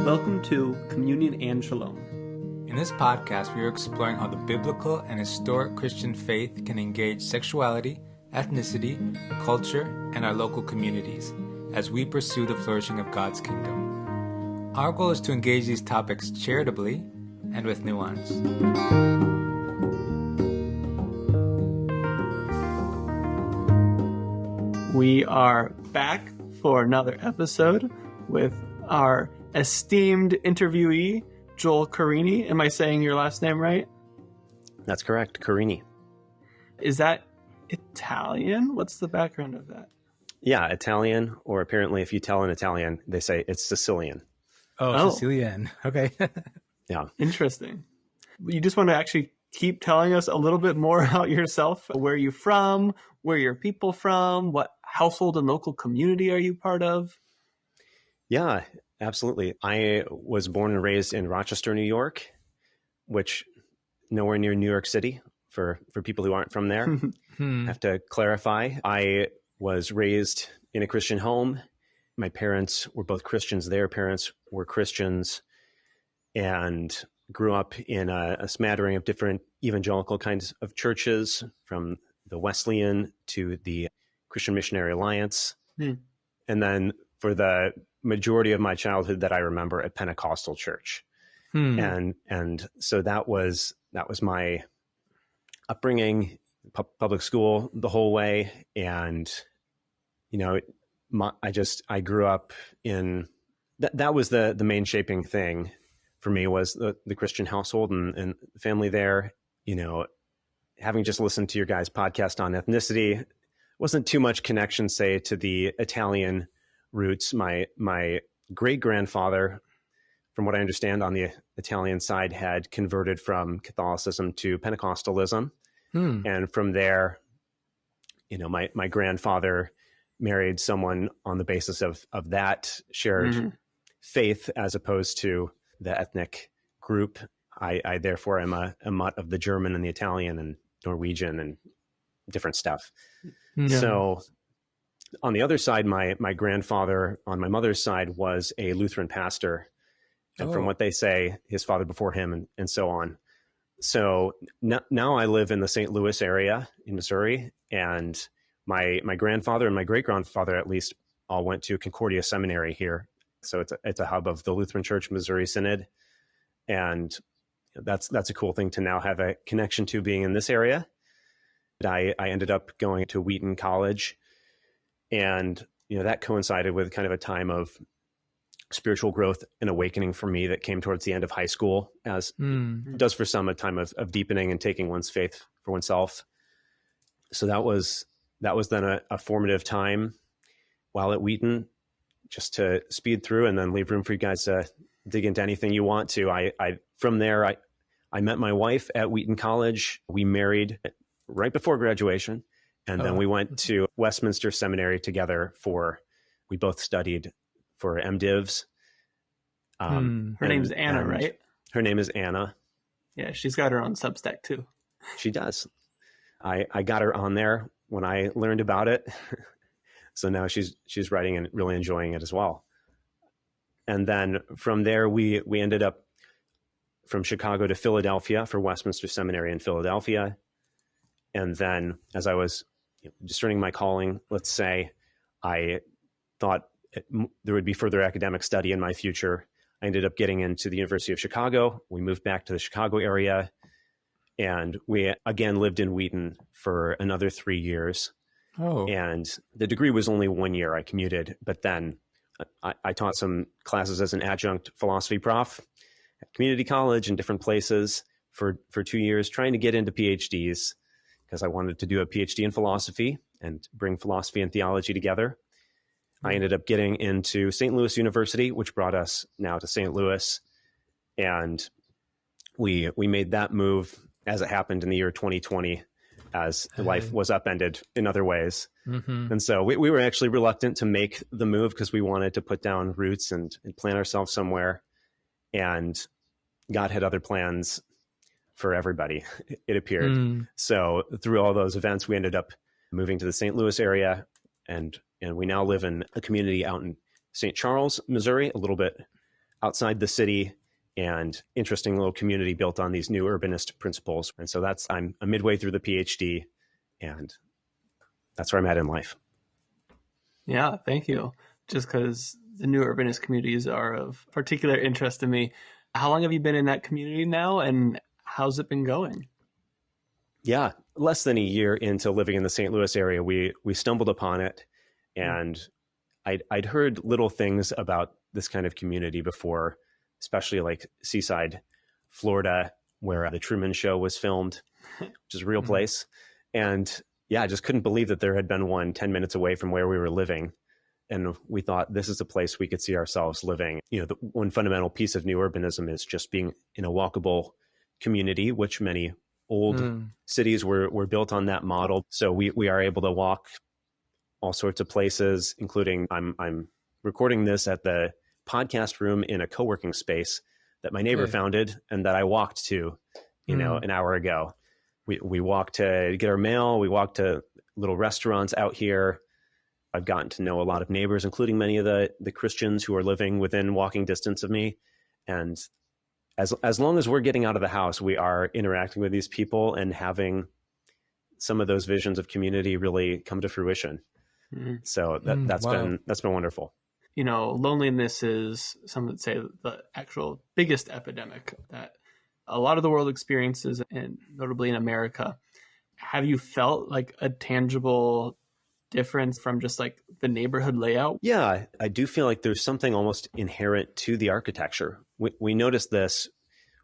Welcome to Communion and Shalom. In this podcast, we are exploring how the biblical and historic Christian faith can engage sexuality, ethnicity, culture, and our local communities as we pursue the flourishing of God's kingdom. Our goal is to engage these topics charitably and with nuance. We are back for another episode with our esteemed interviewee, Joel Carini. Am I saying your last name right? That's correct, Carini. Is that Italian? What's the background of that? Yeah, Italian, or apparently if you tell an Italian, they say it's Sicilian. Oh. Sicilian. Okay. Yeah. Interesting. You just want to actually keep telling us a little bit more about yourself. Where are you from? Where are your people from? What household and local community are you part of? Yeah, absolutely. I was born and raised in Rochester, New York, which nowhere near New York City for people who aren't from there. I have to clarify. I was raised in a Christian home. My parents were both Christians. Their parents were Christians, and grew up in a smattering of different evangelical kinds of churches, from the Wesleyan to the Christian Missionary Alliance. And then for the majority of my childhood that I remember, a Pentecostal church. And so that was my upbringing, public school the whole way. And, you know, I grew up in, that was the main shaping thing for me, was the Christian household and family there. You know, having just listened to your guys' podcast on ethnicity, wasn't too much connection, say, to the Italian roots. My great-grandfather, from what I understand on the Italian side, had converted from Catholicism to Pentecostalism. And from there, you know, my grandfather married someone on the basis of that shared faith, as opposed to the ethnic group. I therefore am a mutt of the German and the Italian and Norwegian and different stuff. Yeah. So on the other side, my grandfather on my mother's side was a Lutheran pastor. And from what they say, his father before him and so on. So now I live in the St. Louis area in Missouri, and my grandfather and my great-grandfather, at least, all went to Concordia Seminary here. So it's a hub of the Lutheran Church Missouri Synod. And that's a cool thing to now have a connection to, being in this area. I ended up going to Wheaton College, and you know that coincided with kind of a time of spiritual growth and awakening for me that came towards the end of high school, as it does for some, a time of deepening and taking one's faith for oneself. So that was then a formative time while at Wheaton, just to speed through and then leave room for you guys to dig into anything you want to. From there, I met my wife at Wheaton College. We married right before graduation. And then we went to Westminster Seminary together we both studied for MDivs. Her name's Anna, right? Her name is Anna. Yeah, she's got her own Substack too. She does. I got her on there when I learned about it. So now she's writing and really enjoying it as well. And then from there, we ended up from Chicago to Philadelphia for Westminster Seminary in Philadelphia. And then as I was discerning my calling, let's say, I thought there would be further academic study in my future. I ended up getting into the University of Chicago. We moved back to the Chicago area, and we again lived in Wheaton for another 3 years. And the degree was only 1 year. I commuted, but then I taught some classes as an adjunct philosophy prof at community college in different places for 2 years, trying to get into PhDs, because I wanted to do a PhD in philosophy and bring philosophy and theology together. I ended up getting into St. Louis University, which brought us now to St. Louis. And we made that move, as it happened, in the year 2020, as life was upended in other ways. And so we were actually reluctant to make the move, because we wanted to put down roots and plant ourselves somewhere. And God had other plans for everybody, it appeared. So through all those events, we ended up moving to the St. Louis area, and we now live in a community out in St. Charles, Missouri, a little bit outside the city and interesting little community built on these new urbanist principles. And so I'm midway through the PhD, and that's where I'm at in life. Yeah, thank you. Just because the new urbanist communities are of particular interest to me. How long have you been in that community now, and how's it been going? Yeah, less than a year into living in the St. Louis area, we stumbled upon it, and I'd heard little things about this kind of community before, especially like Seaside, Florida, where the Truman Show was filmed, which is a real place. And yeah, I just couldn't believe that there had been one 10 minutes away from where we were living. And we thought this is a place we could see ourselves living. You know, the one fundamental piece of new urbanism is just being in a walkable community, which many old cities were built on that model. So we are able to walk all sorts of places, including I'm recording this at the podcast room in a co-working space that my neighbor founded and that I walked to, an hour ago. We walked to get our mail. We walked to little restaurants out here. I've gotten to know a lot of neighbors, including many of the Christians who are living within walking distance of me. And as long as we're getting out of the house, we are interacting with these people and having some of those visions of community really come to fruition. So that's been wonderful. Loneliness is, some would say, the actual biggest epidemic that a lot of the world experiences, and notably in America. Have you felt like a tangible difference from just like the neighborhood layout? Yeah, I do feel like there's something almost inherent to the architecture. We noticed this.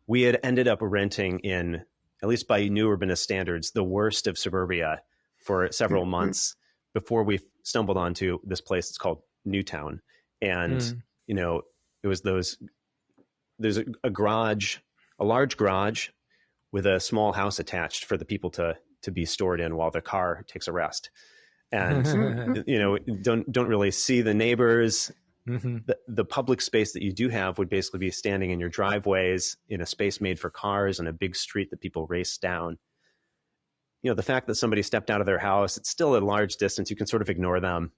We had ended up renting in, at least by new urbanist standards, the worst of suburbia for several months before we stumbled onto this place. It's called Newtown. And, it was there's a garage, a large garage with a small house attached for the people to be stored in while their car takes a rest. And, don't really see the neighbors. The public space that you do have would basically be standing in your driveways in a space made for cars and a big street that people race down. The fact that somebody stepped out of their house, it's still a large distance. You can sort of ignore them.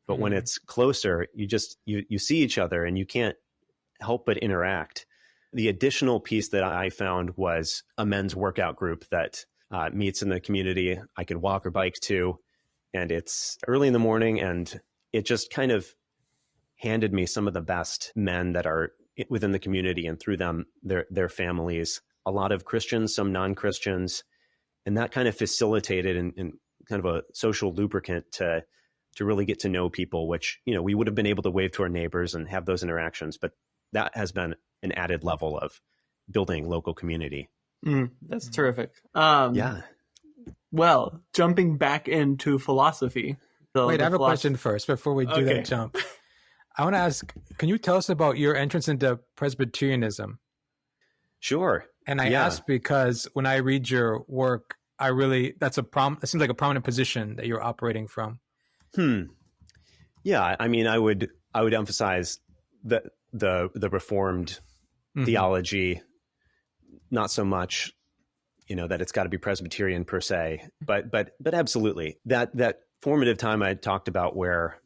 But when it's closer, you see each other and you can't help but interact. The additional piece that I found was a men's workout group that meets in the community. I could walk or bike to, and it's early in the morning, and it just kind of handed me some of the best men that are within the community, and through them, their families. A lot of Christians, some non-Christians, and that kind of facilitated and kind of a social lubricant to really get to know people, which, we would have been able to wave to our neighbors and have those interactions. But that has been an added level of building local community. That's terrific. Yeah. Well, jumping back into philosophy. Wait, I have a question first before we do that jump. I want to ask, can you tell us about your entrance into Presbyterianism? Sure. And I ask because when I read your work, it seems like a prominent position that you're operating from. Yeah, I mean, I would emphasize the Reformed theology, not so much, that it's got to be Presbyterian per se, but absolutely that formative time I talked about where,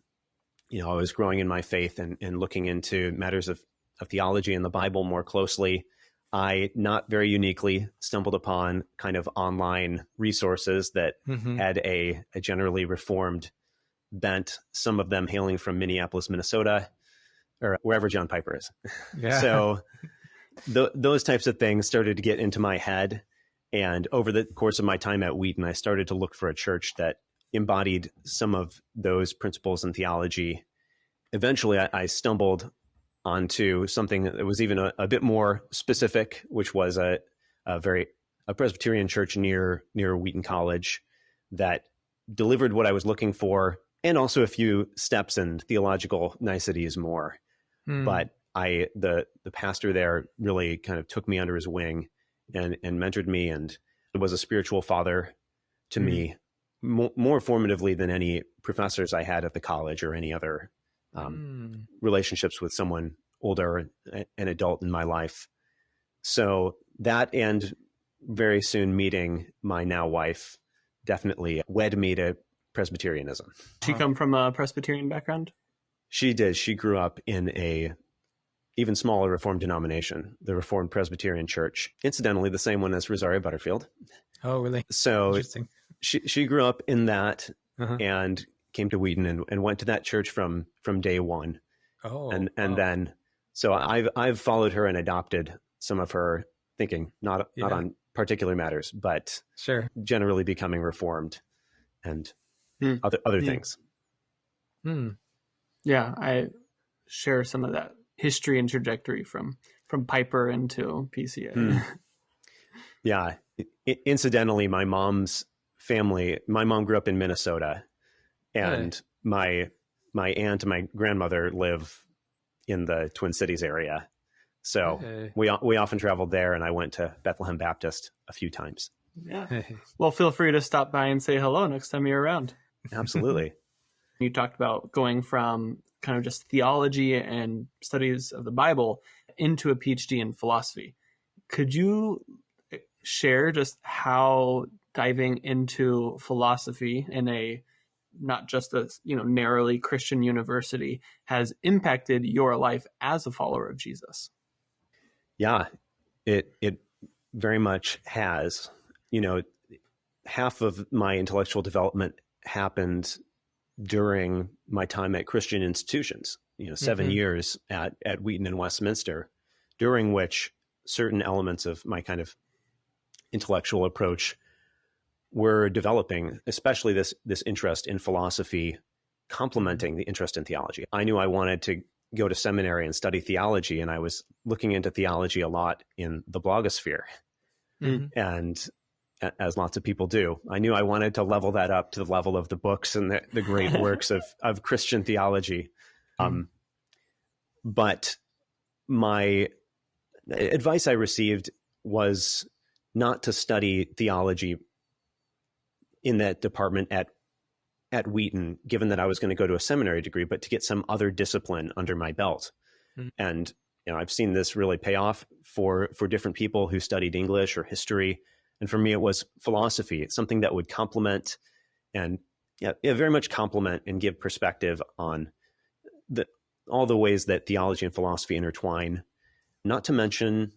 I was growing in my faith and looking into matters of theology and the Bible more closely. I, not very uniquely, stumbled upon kind of online resources that had a generally Reformed bent, some of them hailing from Minneapolis, Minnesota, or wherever John Piper is. Yeah. So those types of things started to get into my head. And over the course of my time at Wheaton, I started to look for a church that embodied some of those principles in theology. Eventually, I stumbled onto something that was even a bit more specific, which was a Presbyterian church near Wheaton College that delivered what I was looking for, and also a few steps and theological niceties more. But the pastor there really kind of took me under his wing and mentored me, and was a spiritual father to me, more formatively than any professors I had at the college or any other relationships with someone older, an adult in my life. So that, and very soon meeting my now wife, definitely wed me to Presbyterianism. She come from a Presbyterian background? She did. She grew up in a even smaller Reformed denomination, the Reformed Presbyterian Church. Incidentally, the same one as Rosaria Butterfield. Oh, really? So Interesting. she grew up in that Uh-huh. and came to Wheaton and went to that church from day one. Oh, and wow. then so I've followed her and adopted some of her thinking, not on particular matters, but Sure. generally becoming Reformed and other things. Yeah, I share some of that history and trajectory from Piper into PCA. Yeah. Incidentally, my mom's family, my mom grew up in Minnesota, and my aunt and my grandmother live in the Twin Cities area. So we often traveled there, and I went to Bethlehem Baptist a few times. Yeah. Well, feel free to stop by and say hello next time you're around. Absolutely. You talked about going from kind of just theology and studies of the Bible into a PhD in philosophy. Could you share just how diving into philosophy in a not just a narrowly Christian university has impacted your life as a follower of Jesus? Yeah, it very much has. Half of my intellectual development happened during my time at Christian institutions, 7 years at Wheaton and Westminster, during which certain elements of my kind of intellectual approach were developing, especially this interest in philosophy, complementing the interest in theology. I knew I wanted to go to seminary and study theology, and I was looking into theology a lot in the blogosphere. And as lots of people do, I knew I wanted to level that up to the level of the books and the great works of Christian theology. But my advice I received was not to study theology in that department at Wheaton, given that I was going to go to a seminary degree, but to get some other discipline under my belt. And I've seen this really pay off for different people who studied English or history. And for me, it was philosophy. It's something that would complement and very much complement and give perspective on all the ways that theology and philosophy intertwine. Not to mention,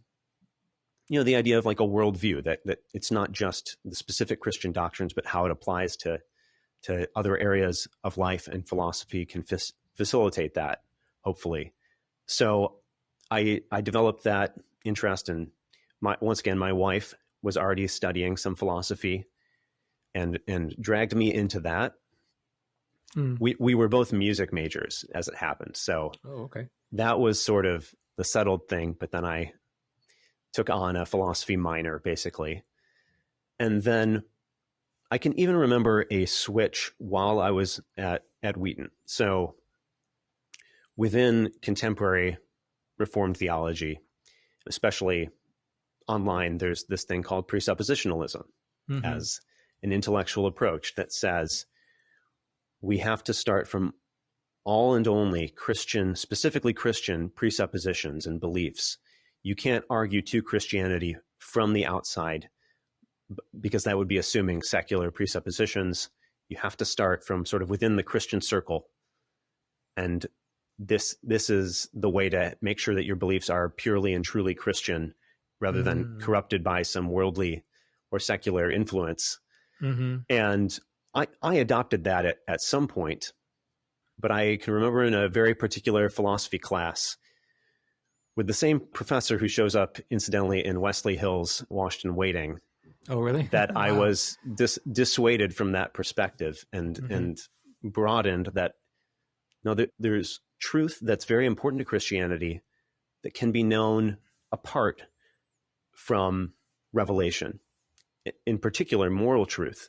the idea of like a worldview, that it's not just the specific Christian doctrines, but how it applies to other areas of life, and philosophy can facilitate that, hopefully. So I developed that interest, and once again, my wife was already studying some philosophy and dragged me into that. We were both music majors, as it happened. So that was sort of the settled thing. But then I took on a philosophy minor, basically. And then I can even remember a switch while I was at Wheaton. So within contemporary Reformed theology, especially online, there's this thing called presuppositionalism as an intellectual approach that says we have to start from all and only Christian, specifically Christian presuppositions and beliefs. You can't argue to Christianity from the outside, because that would be assuming secular presuppositions. You have to start from sort of within the Christian circle. And this is the way to make sure that your beliefs are purely and truly Christian, rather than corrupted by some worldly or secular influence. And I adopted that at some point, but I can remember in a very particular philosophy class with the same professor who shows up, incidentally, in Wesley Hill's Washington Waiting. Oh, really? That I was dissuaded from that perspective and broadened that, no, there's truth that's very important to Christianity that can be known apart from revelation, in particular, moral truth.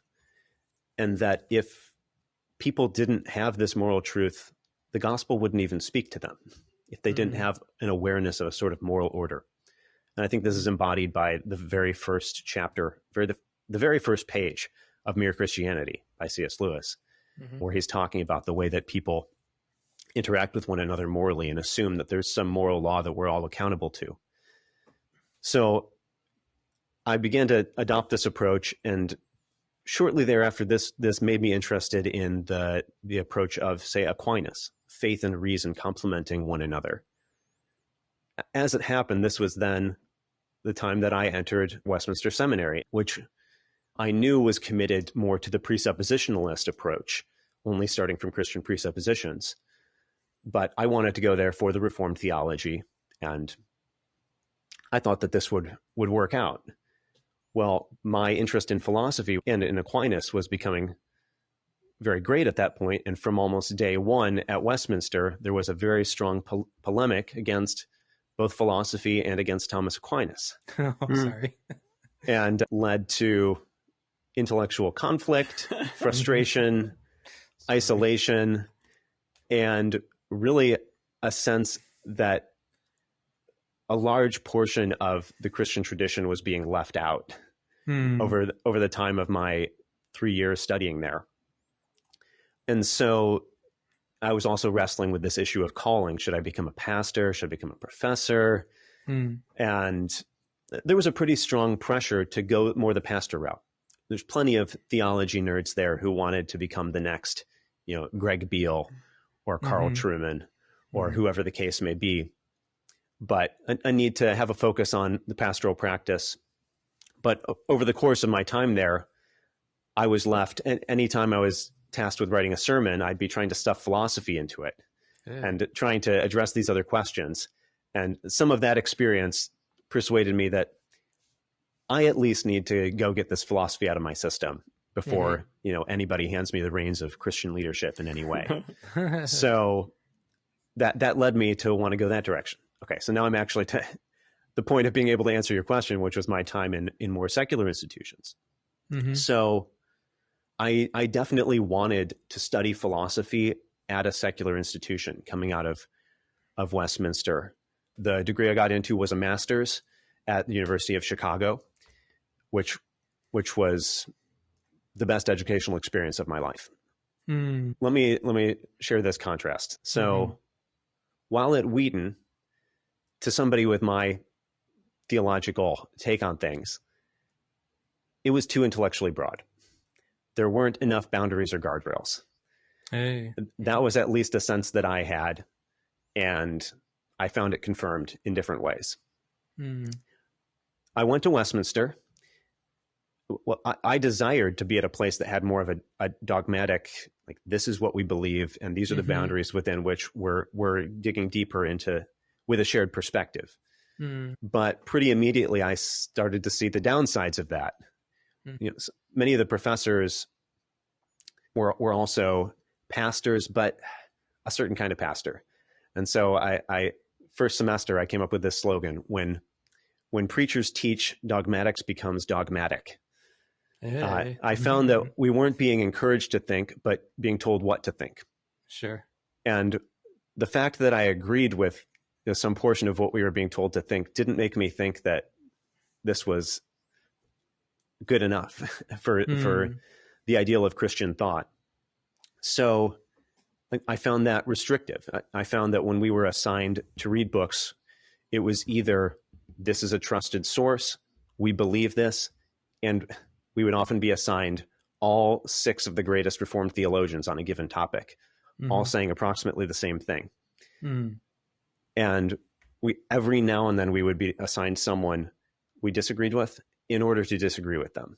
And that if people didn't have this moral truth, the gospel wouldn't even speak to them if they didn't have an awareness of a sort of moral order. And I think this is embodied by the very first chapter, the very first page of Mere Christianity by C.S. Lewis, where he's talking about the way that people interact with one another morally and assume that there's some moral law that we're all accountable to. So I began to adopt this approach, and shortly thereafter, this made me interested in the approach of, say, Aquinas, faith and reason complementing one another. as it happened, this was then the time that I entered Westminster Seminary, which I knew was committed more to the presuppositionalist approach, only starting from Christian presuppositions. But I wanted to go there for the Reformed theology, and I thought that this would work out. Well, my interest in philosophy and in Aquinas was becoming very great at that point, and from almost day one at Westminster, there was a very strong polemic against both philosophy and against Thomas Aquinas. Oh, sorry. And led to intellectual conflict, frustration, isolation, and really a sense that a large portion of the Christian tradition was being left out over the time of my 3 years studying there. And so I was also wrestling with this issue of calling. Should I become a pastor? Should I become a professor? And there was a pretty strong pressure to go more the pastor route. There's plenty of theology nerds there who wanted to become the next, Greg Beale or Carl Trueman or whoever the case may be. But a need to have a focus on the pastoral practice. But over the course of my time there, I was left, and anytime I was tasked with writing a sermon, I'd be trying to stuff philosophy into it and trying to address these other questions. And some of that experience persuaded me that I at least need to go get this philosophy out of my system before, anybody hands me the reins of Christian leadership in any way. So that led me to want to go that direction. Okay, so now I'm actually to the point of being able to answer your question, which was my time in more secular institutions. So I definitely wanted to study philosophy at a secular institution coming out of Westminster. The degree I got into was a master's at the University of Chicago, which was the best educational experience of my life. Let me share this contrast. So while at Wheaton, to somebody with my theological take on things, it was too intellectually broad. There weren't enough boundaries or guardrails. That was at least a sense that I had, and I found it confirmed in different ways. I went to Westminster. Well, I desired to be at a place that had more of a dogmatic, like, this is what we believe, and these are the boundaries within which we're digging deeper into with a shared perspective. But pretty immediately, I started to see the downsides of that. Many of the professors were also pastors, but a certain kind of pastor. And so I first semester, I came up with this slogan: when preachers teach, dogmatics becomes dogmatic. I found that we weren't being encouraged to think, but being told what to think. Sure. And the fact that I agreed with some portion of what we were being told to think didn't make me think that this was good enough for the ideal of Christian thought. So I found that restrictive. I found that when we were assigned to read books, it was either this is a trusted source, we believe this, and we would often be assigned all 6 of the greatest Reformed theologians on a given topic, all saying approximately the same thing. And every now and then we would be assigned someone we disagreed with in order to disagree with them.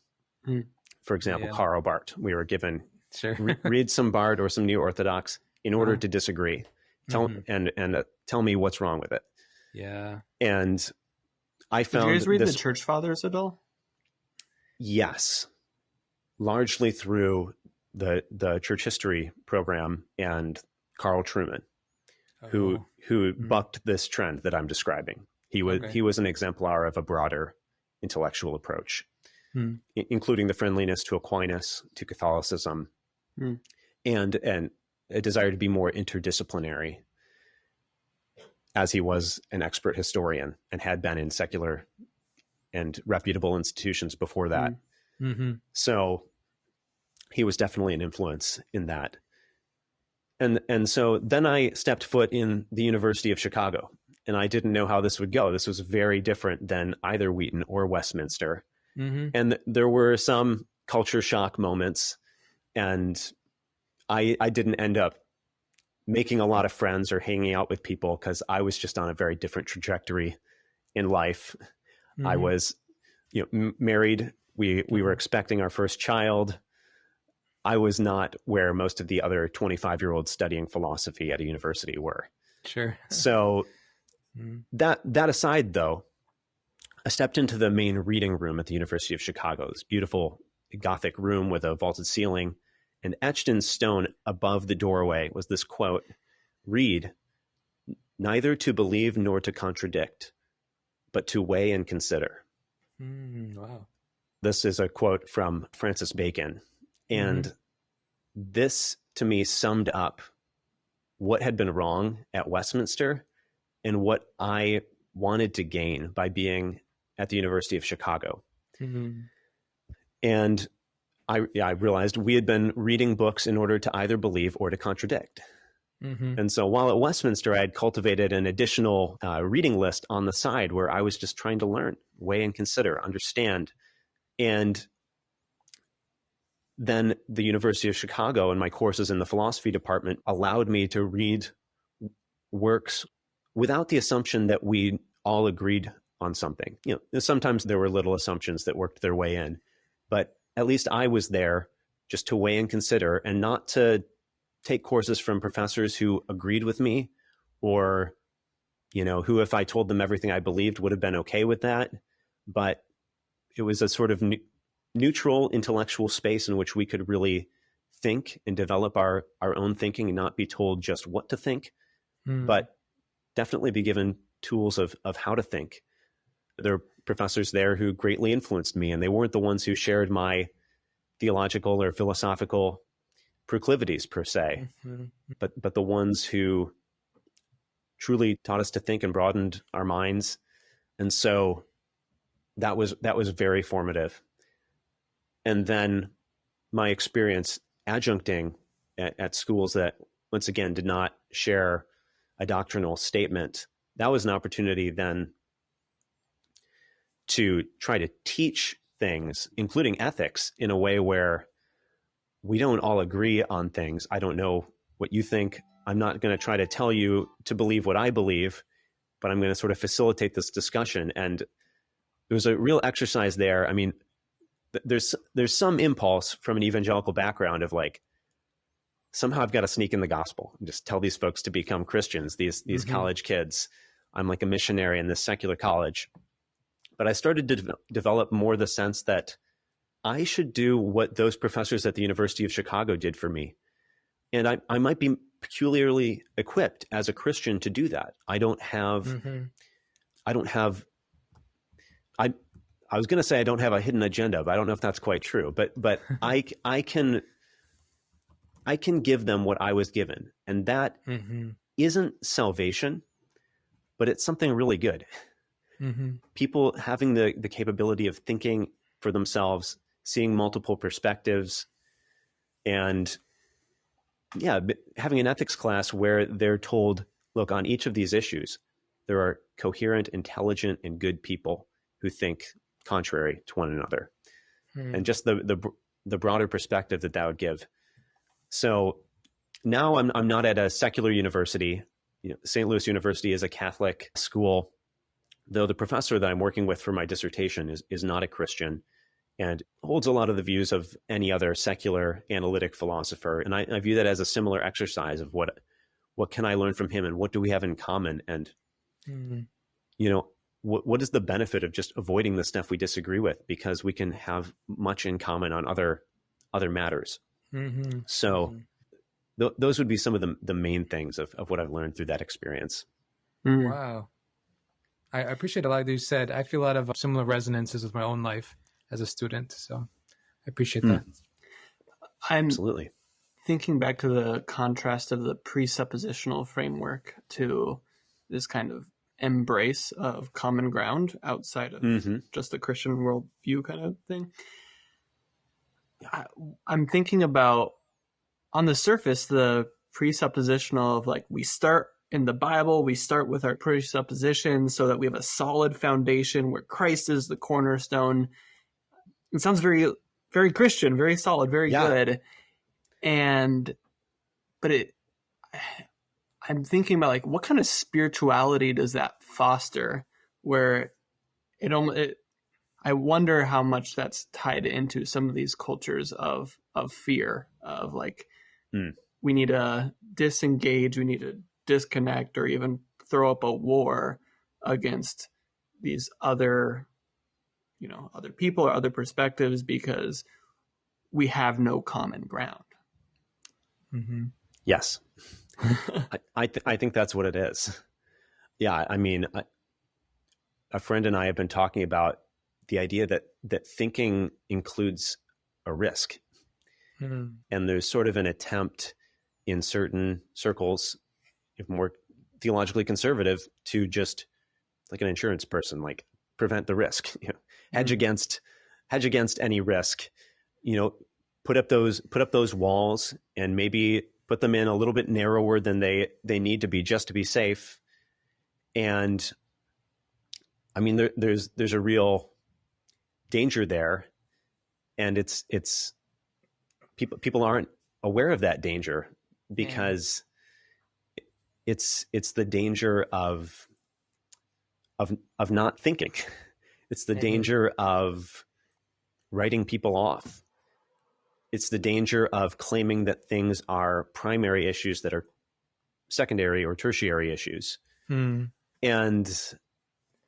For example, Karl Barth. We were given read some Barth or some New Orthodox in order to disagree. Tell me what's wrong with it. Yeah. And I found Did you guys read the Church Fathers at all? Yes, largely through the church history program and Carl Trueman, who bucked this trend that I'm describing. He was an exemplar of a broader intellectual approach, including the friendliness to Aquinas, to Catholicism, and a desire to be more interdisciplinary, as he was an expert historian and had been in secular and reputable institutions before that. So he was definitely an influence in that. And so then I stepped foot in the University of Chicago, and I didn't know how this would go. This was very different than either Wheaton or Westminster. And there were some culture shock moments, and I didn't end up making a lot of friends or hanging out with people, because I was just on a very different trajectory in life. I was, married. We were expecting our first child. I was not where most of the other 25-year-olds studying philosophy at a university were. Sure. So that aside, though, I stepped into the main reading room at the University of Chicago, this beautiful Gothic room with a vaulted ceiling, and etched in stone above the doorway was this quote: "Read, neither to believe nor to contradict, but to weigh and consider." Wow. This is a quote from Francis Bacon. And this, to me, summed up what had been wrong at Westminster and what I wanted to gain by being at the University of Chicago. And I realized we had been reading books in order to either believe or to contradict. And so while at Westminster, I had cultivated an additional reading list on the side where I was just trying to learn, weigh and consider, understand. And then the University of Chicago and my courses in the philosophy department allowed me to read works without the assumption that we all agreed on something. Sometimes there were little assumptions that worked their way in, but at least I was there just to weigh and consider, and not to take courses from professors who agreed with me, or, who, if I told them everything I believed, would have been okay with that. But it was a sort of neutral intellectual space in which we could really think and develop our own thinking, and not be told just what to think, but definitely be given tools of how to think. There are professors there who greatly influenced me, and they weren't the ones who shared my theological or philosophical proclivities per se, but the ones who truly taught us to think and broadened our minds. And so that was very formative. And then my experience adjuncting at schools that, once again, did not share a doctrinal statement, that was an opportunity then to try to teach things, including ethics, in a way where we don't all agree on things. I don't know what you think. I'm not going to try to tell you to believe what I believe, but I'm going to sort of facilitate this discussion. And there was a real exercise there. I mean, there's some impulse from an evangelical background of like, somehow I've got to sneak in the gospel and just tell these folks to become Christians, these college kids. I'm like a missionary in this secular college. But I started to develop more the sense that I should do what those professors at the University of Chicago did for me. And I might be peculiarly equipped as a Christian to do that. I was going to say I don't have a hidden agenda, but I don't know if that's quite true. But I can give them what I was given. And that isn't salvation, but it's something really good. People having the capability of thinking for themselves, seeing multiple perspectives, and having an ethics class where they're told, look, on each of these issues, there are coherent, intelligent, and good people who think contrary to one another. And just the broader perspective that would give. So now I'm not at a secular university. St. Louis University is a Catholic school, though the professor that I'm working with for my dissertation is not a Christian and holds a lot of the views of any other secular analytic philosopher. And I view that as a similar exercise of what can I learn from him, and what do we have in common? And, what is the benefit of just avoiding the stuff we disagree with, because we can have much in common on other matters. So those would be some of the main things of what I've learned through that experience. Wow. I appreciate a lot that you said. I feel a lot of similar resonances with my own life as a student. So I appreciate that. I'm Absolutely thinking back to the contrast of the presuppositional framework to this kind of embrace of common ground outside of just the Christian worldview kind of thing. I'm thinking about, on the surface, the presuppositional of like, we start in the Bible, we start with our presuppositions so that we have a solid foundation where Christ is the cornerstone. It sounds very, very Christian, very solid, very good. But I'm thinking about like what kind of spirituality does that foster, where I wonder how much that's tied into some of these cultures of fear, of like we need to disengage, we need to disconnect, or even throw up a war against these other people or other perspectives because we have no common ground. Mm-hmm. Yes. I think that's what it is. Yeah. I mean, a friend and I have been talking about the idea that thinking includes a risk. Mm-hmm. And there's sort of an attempt in certain circles, if more theologically conservative, to just, like an insurance person, like prevent the risk, hedge against any risk, put up those walls and maybe put them in a little bit narrower than they need to be just to be safe. And I mean, there's a real danger there, and it's people aren't aware of that danger because it's the danger of not thinking. It's the danger of writing people off. It's the danger of claiming that things are primary issues that are secondary or tertiary issues. And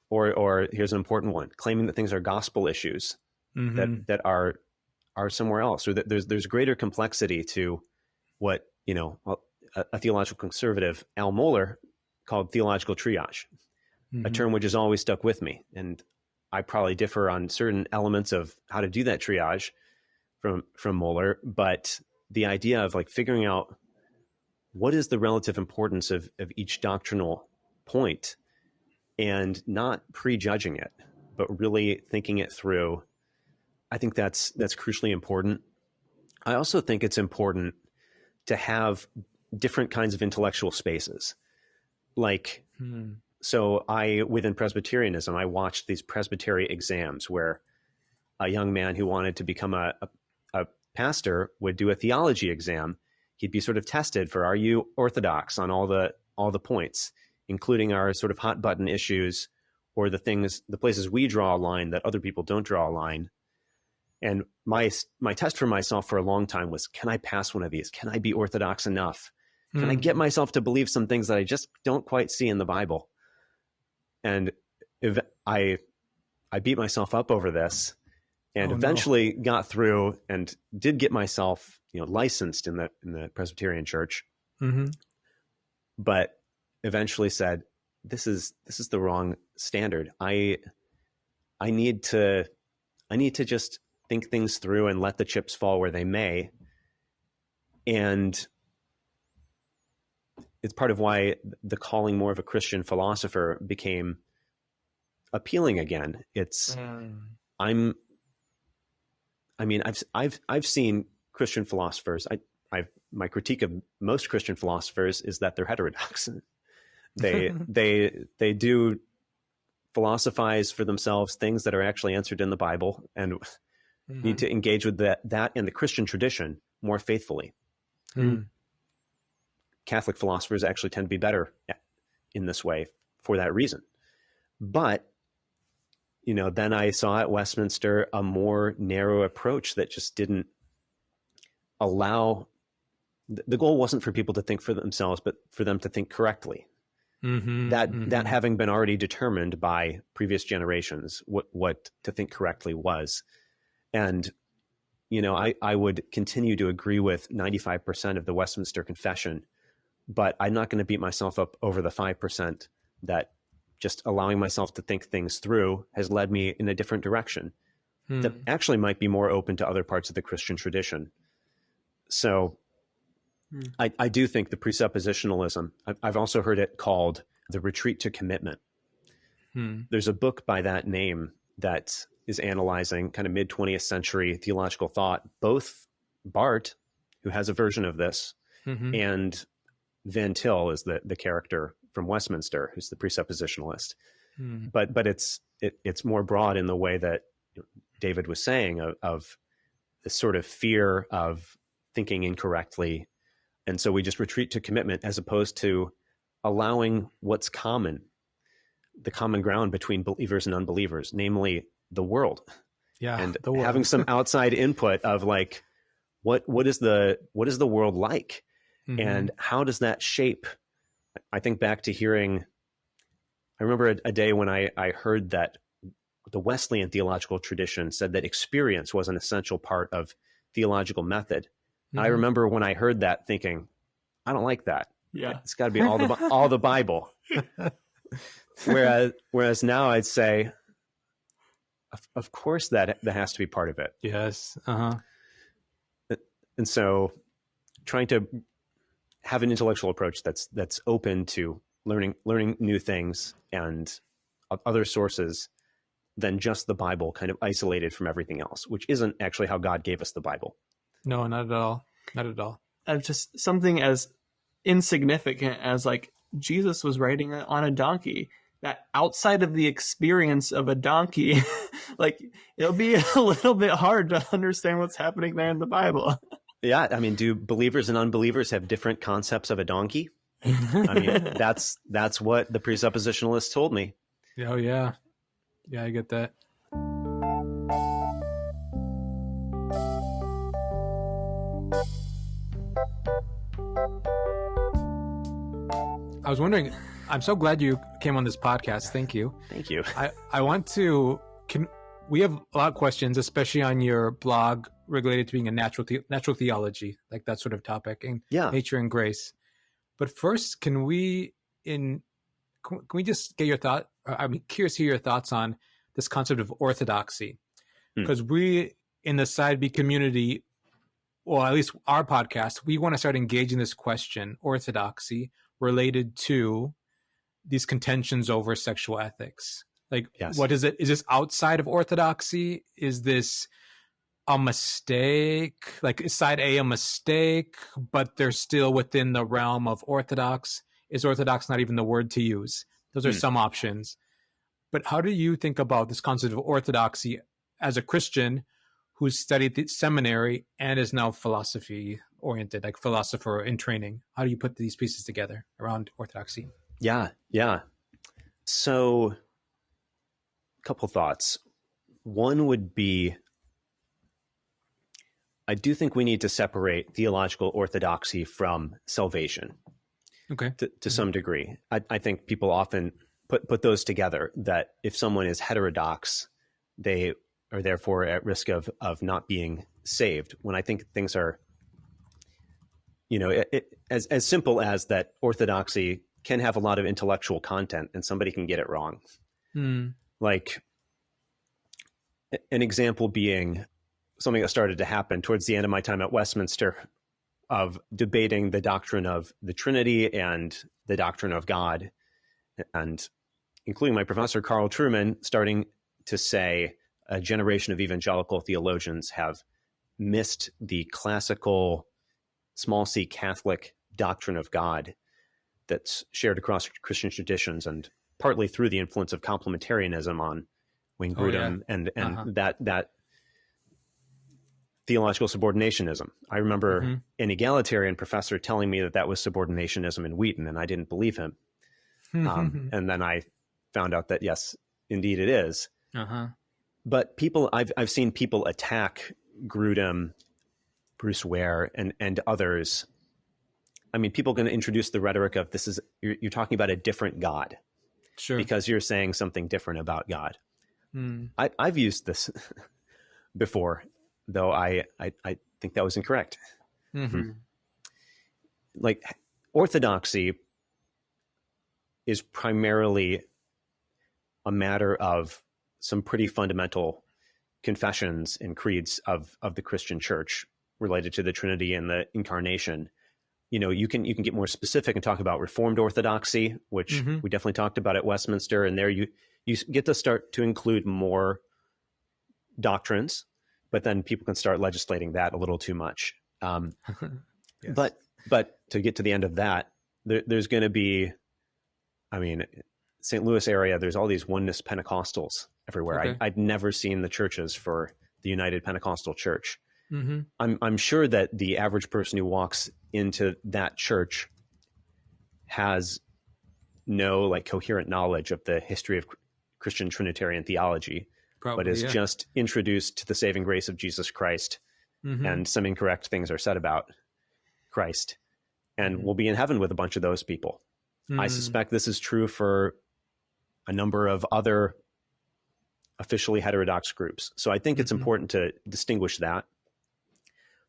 or here's an important one: claiming that things are gospel issues that are somewhere else, or that there's greater complexity to what a theological conservative, Al Mohler, called theological triage, a term which has always stuck with me. And I probably differ on certain elements of how to do that triage from Mohler, but the idea of like figuring out what is the relative importance of each doctrinal point, and not prejudging it, but really thinking it through. I think that's crucially important. I also think it's important to have different kinds of intellectual spaces. Like, so within Presbyterianism, I watched these presbytery exams where a young man who wanted to become a pastor would do a theology exam. He'd be sort of tested for, are you orthodox on all the points, including our sort of hot button issues, or the places we draw a line that other people don't draw a line. And my test for myself for a long time was, can I pass one of these? Can I be orthodox enough? Can I get myself to believe some things that I just don't quite see in the Bible? And if I beat myself up over this, and eventually got through and did get myself, licensed in the Presbyterian Church, but eventually said, this is the wrong standard. I need to just think things through and let the chips fall where they may. And it's part of why the calling more of a Christian philosopher became appealing again. It's I've seen Christian philosophers. My critique of most Christian philosophers is that they're heterodox. They do philosophize for themselves things that are actually answered in the Bible, and need to engage with that in the Christian tradition more faithfully. Catholic philosophers actually tend to be better in this way for that reason. But then I saw at Westminster a more narrow approach that just didn't allow. The goal wasn't for people to think for themselves, but for them to think correctly. That having been already determined by previous generations, what to think correctly was. And, I would continue to agree with 95% of the Westminster Confession, but I'm not going to beat myself up over the 5% that just allowing myself to think things through has led me in a different direction that actually might be more open to other parts of the Christian tradition. So I do think the presuppositionalism, I've also heard it called the retreat to commitment. There's a book by that name that is analyzing kind of mid-20th century theological thought. Both Barth, who has a version of this, and Van Til is the character from Westminster, who's the presuppositionalist. But it's more broad in the way that David was saying of this sort of fear of thinking incorrectly. And so we just retreat to commitment, as opposed to allowing what's common, the common ground between believers and unbelievers, namely the world. Yeah, And the world. having some outside input of like, what is the world like? Mm-hmm. And how does that shape? I think back to hearing, I remember a day when I heard that the Wesleyan theological tradition said that experience was an essential part of theological method. Mm-hmm. I remember when I heard that thinking, I don't like that. Yeah. It's got to be all the Bible. Whereas now I'd say, of course that has to be part of it. Yes. Uh-huh. And so trying to have an intellectual approach that's open to learning new things and other sources than just the Bible, kind of isolated from everything else, which isn't actually how God gave us the Bible. No, not at all. Not at all. Just something as insignificant as like Jesus was riding on a donkey, that outside of the experience of a donkey, like it'll be a little bit hard to understand what's happening there in the Bible. Yeah. I mean, do believers and unbelievers have different concepts of a donkey? I mean, that's what the presuppositionalist told me. Oh, yeah. Yeah, I get that. I was wondering, I'm so glad you came on this podcast. Thank you. Thank you. I want to, we have a lot of questions, especially on your blog related to being a natural theology, like that sort of topic, and nature and grace. But first, can we just get your thought? I'm curious to hear your thoughts on this concept of orthodoxy, because we in the Side B community, well, at least our podcast, we want to start engaging this question, orthodoxy, related to these contentions over sexual ethics. Like, what is it? Is this outside of orthodoxy? Is this a mistake? Like, is side A a mistake, but they're still within the realm of orthodox? Is orthodox not even the word to use? Those are some options. But how do you think about this concept of orthodoxy as a Christian who's studied the seminary and is now philosophy oriented, like philosopher in training? How do you put these pieces together around orthodoxy? Yeah. So a couple thoughts. One would be, I do think we need to separate theological orthodoxy from salvation. Okay. To some degree. I think people often put those together, that if someone is heterodox, they are therefore at risk of not being saved, when I think things are, as simple as that orthodoxy can have a lot of intellectual content and somebody can get it wrong. Like an example being something that started to happen towards the end of my time at Westminster, of debating the doctrine of the Trinity and the doctrine of God, and including my professor, Carl Truman, starting to say a generation of evangelical theologians have missed the classical small c Catholic doctrine of God that's shared across Christian traditions, and partly through the influence of complementarianism on Wayne Grudem and that theological subordinationism. I remember an egalitarian professor telling me that was subordinationism in Wheaton, and I didn't believe him. And then I found out that, yes, indeed it is. But I've seen people attack Grudem, Bruce Ware, and others. I mean, people can introduce the rhetoric of you're talking about a different God. Sure. Because you're saying something different about God. I've used this before, though I think that was incorrect. Like, orthodoxy is primarily a matter of some pretty fundamental confessions and creeds of the Christian church related to the Trinity and the Incarnation. You can get more specific and talk about Reformed orthodoxy, which we definitely talked about at Westminster, and there you get to start to include more doctrines, but then people can start legislating that a little too much. Yes. But to get to the end of that, there's going to be, I mean, St. Louis area, there's all these oneness Pentecostals everywhere. Okay. I'd never seen the churches for the United Pentecostal Church. I'm sure that the average person who walks into that church has no like coherent knowledge of the history of Christian Trinitarian theology, Probably, but is just introduced to the saving grace of Jesus Christ, and some incorrect things are said about Christ, and we'll be in heaven with a bunch of those people. I suspect this is true for a number of other officially heterodox groups. So I think it's important to distinguish that.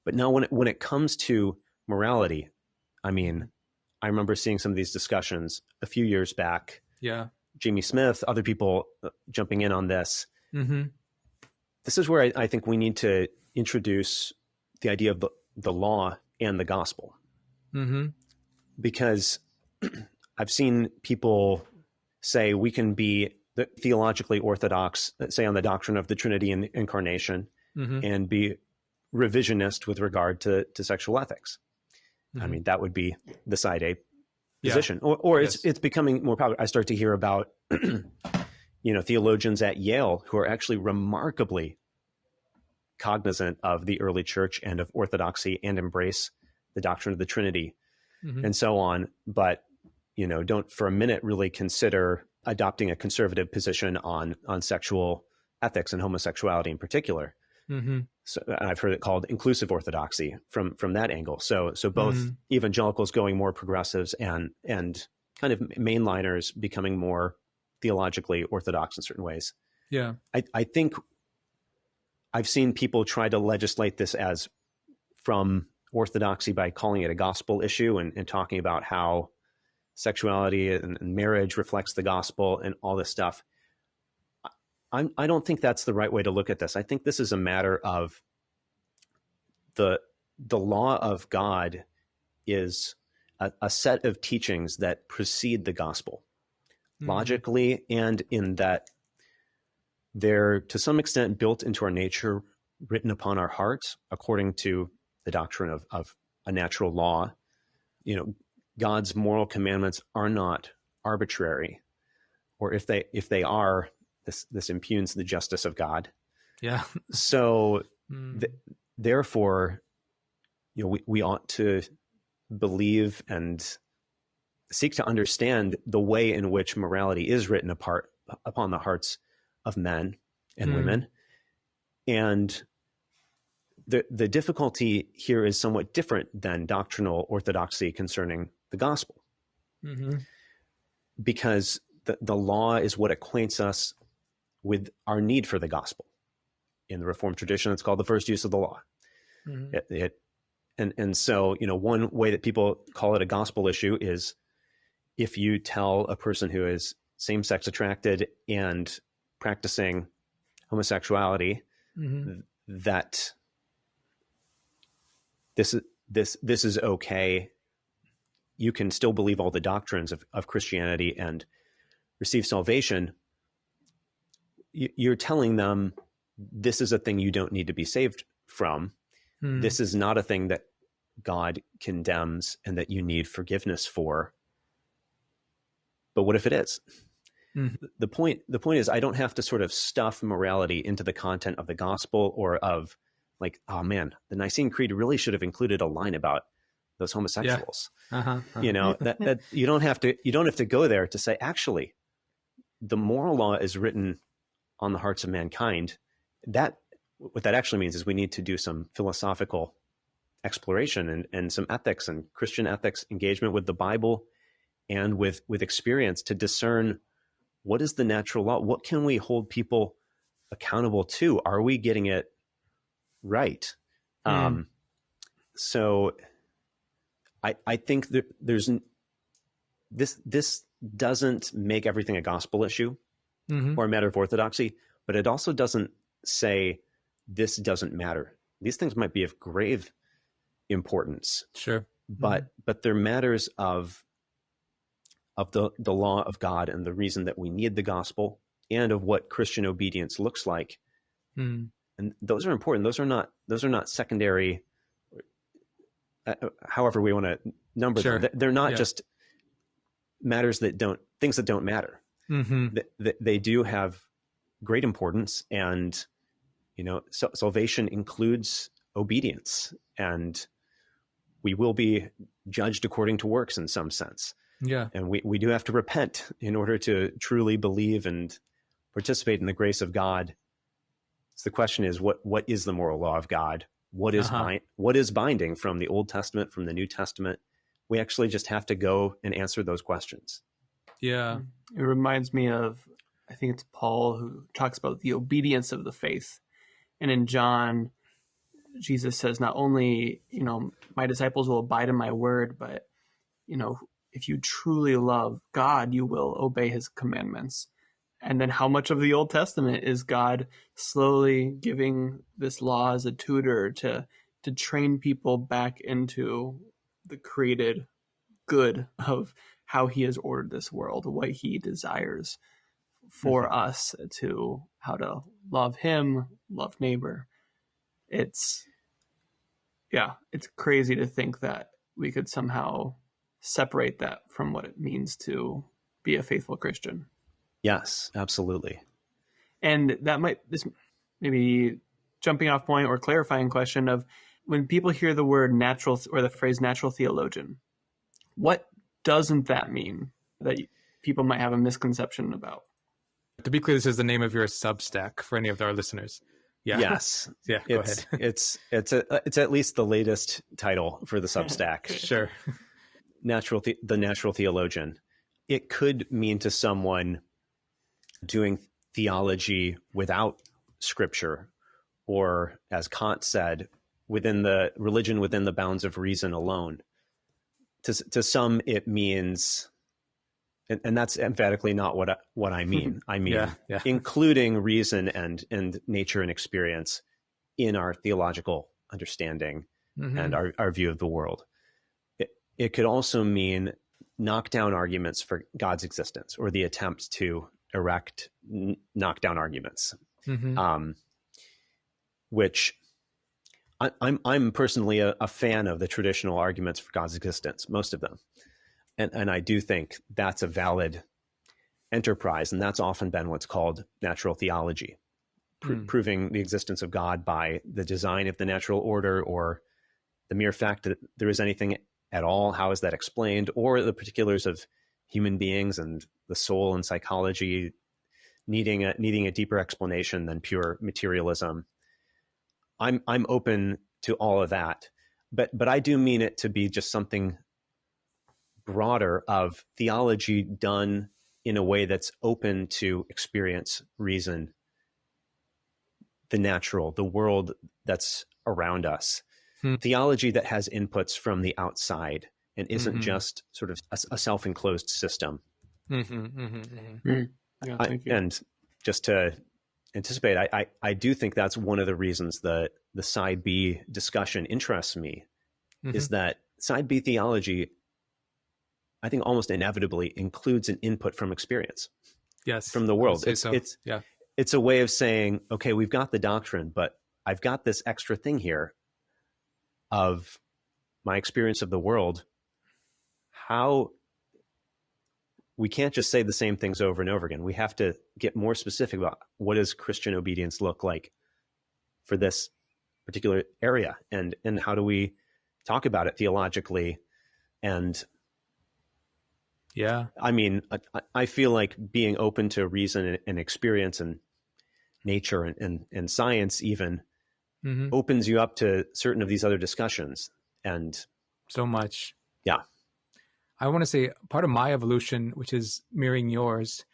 But now when it comes to morality, I mean, I remember seeing some of these discussions a few years back. Yeah. Jamie Smith, other people jumping in on this. This is where I think we need to introduce the idea of the law and the gospel. Because I've seen people say we can be theologically orthodox, say on the doctrine of the Trinity and the Incarnation, and be revisionist with regard to sexual ethics. I mean, that would be the side A position. Or it's becoming more popular. I start to hear about theologians at Yale who are actually remarkably cognizant of the early church and of orthodoxy and embrace the doctrine of the Trinity and so on, but don't for a minute really consider adopting a conservative position on sexual ethics and homosexuality in particular. So I've heard it called inclusive orthodoxy from that angle. So both evangelicals going more progressives and kind of mainliners becoming more theologically orthodox in certain ways. Yeah. I think I've seen people try to legislate this as from orthodoxy by calling it a gospel issue and talking about how sexuality and marriage reflects the gospel and all this stuff. I don't think that's the right way to look at this. I think this is a matter of the law of God is a set of teachings that precede the gospel logically, and in that they're to some extent built into our nature, written upon our hearts according to the doctrine of a natural law. God's moral commandments are not arbitrary, or if they are, this impugns the justice of God. Yeah. So therefore, we ought to believe and seek to understand the way in which morality is written upon the hearts of men and women. And the difficulty here is somewhat different than doctrinal orthodoxy concerning the gospel. Because the law is what acquaints us with our need for the gospel. In the Reformed tradition, it's called the first use of the law. And so, one way that people call it a gospel issue is if you tell a person who is same-sex attracted and practicing homosexuality that this is okay, you can still believe all the doctrines of Christianity and receive salvation. You're telling them this is a thing you don't need to be saved from. This is not a thing that God condemns and that you need forgiveness for. But what if it is? The point is, I don't have to sort of stuff morality into the content of the gospel, or of like, oh man, the Nicene Creed really should have included a line about those homosexuals. That you don't have to go there to say, actually, the moral law is written on the hearts of mankind. What that actually means is we need to do some philosophical exploration and some ethics and Christian ethics engagement with the Bible and with experience to discern what is the natural law. What can we hold people accountable to? Are we getting it right? So I think that this doesn't make everything a gospel issue or a matter of orthodoxy, but it also doesn't say this doesn't matter. These things might be of grave importance. Sure. But they're matters of the law of God and the reason that we need the gospel and of what Christian obedience looks like. And those are important. Those are not secondary, however we want to number them. They're not just matters things that don't matter. They do have great importance, and salvation includes obedience, and we will be judged according to works in some sense. Yeah. And we do have to repent in order to truly believe and participate in the grace of God. So the question is, what is the moral law of God? What is what is binding from the Old Testament, from the New Testament? We actually just have to go and answer those questions. Yeah. It reminds me of, I think it's Paul who talks about the obedience of the faith. And in John, Jesus says, not only, my disciples will abide in my word, but, if you truly love God, you will obey his commandments. And then how much of the Old Testament is God slowly giving this law as a tutor to train people back into the created good of how he has ordered this world, what he desires for us, to how to love him, love neighbor. It's crazy to think that we could somehow separate that from what it means to be a faithful Christian. Yes, absolutely. And this may be jumping off point or clarifying question of, when people hear the word natural or the phrase natural theologian, what doesn't that mean that people might have a misconception about? To be clear, this is the name of your Substack for any of our listeners. Yeah. Yes. Yeah. Go ahead. It's at least the latest title for the Substack. Sure. The natural theologian. It could mean to someone doing theology without scripture, or, as Kant said, within the religion within the bounds of reason alone. To some, it means, and that's emphatically not what I mean. I mean, including reason and nature and experience in our theological understanding and our view of the world. It could also mean knockdown arguments for God's existence, or the attempt to erect knockdown arguments, which I'm personally a fan of the traditional arguments for God's existence, most of them. And I do think that's a valid enterprise. And that's often been what's called natural theology, proving the existence of God by the design of the natural order, or the mere fact that there is anything at all. How is that explained? Or the particulars of human beings and the soul and psychology needing a deeper explanation than pure materialism. I'm open to all of that, but I do mean it to be just something broader of theology done in a way that's open to experience, reason, the natural, the world that's around us. Theology that has inputs from the outside and isn't just sort of a self-enclosed system. Yeah, thank you. And just to anticipate, I do think that's one of the reasons the side B discussion interests me, is that side B theology, I think, almost inevitably includes an input from experience. Yes, from the world. It's a way of saying, okay, we've got the doctrine, but I've got this extra thing here of my experience of the world. How we can't just say the same things over and over again. We have to get more specific about what does Christian obedience look like for this particular area, and how do we talk about it theologically. And I mean, I feel like being open to reason and experience and nature and science even opens you up to certain of these other discussions. And so much. Yeah. I want to say part of my evolution, which is mirroring yours,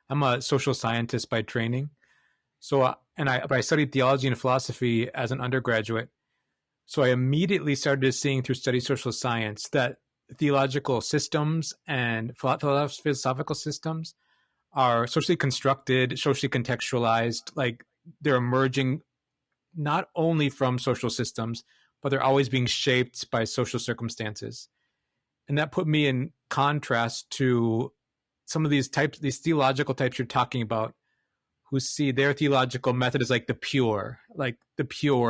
I'm a social scientist by training. So, I studied theology and philosophy as an undergraduate. So I immediately started seeing through studying social science that theological systems and philosophical systems are socially constructed, socially contextualized, like they're emerging not only from social systems, but they're always being shaped by social circumstances. And that put me in contrast to some of these theological types you're talking about, who see their theological method as like the pure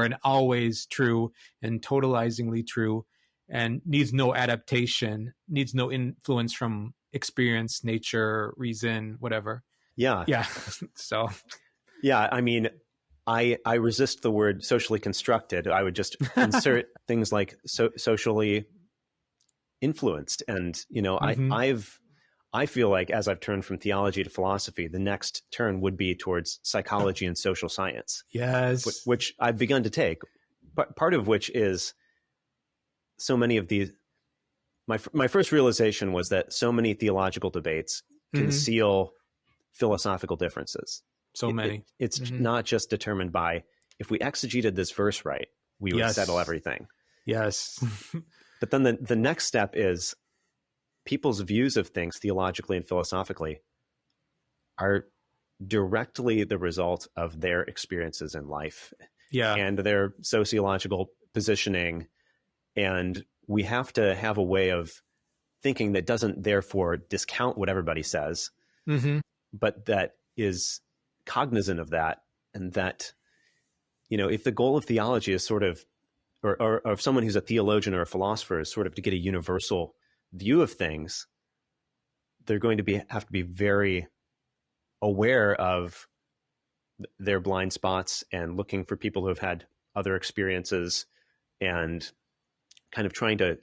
and always true and totalizingly true, and needs no adaptation, needs no influence from experience, nature, reason, whatever. Yeah. So, yeah, I mean, I resist the word socially constructed. I would just insert things like socially influenced. And, I feel like as I've turned from theology to philosophy, the next turn would be towards psychology and social science. Yes. Which I've begun to take, but part of which is so many of these, my first realization was that so many theological debates conceal philosophical differences. So many. It's not just determined by, if we exegeted this verse right, we would settle everything. Yes. But then the next step is people's views of things theologically and philosophically are directly the result of their experiences in life and their sociological positioning. And we have to have a way of thinking that doesn't therefore discount what everybody says, but that is cognizant of that. And that, if the goal of theology is sort of, or of someone who's a theologian or a philosopher is sort of to get a universal view of things, they're going to have to be very aware of their blind spots and looking for people who have had other experiences and kind of trying to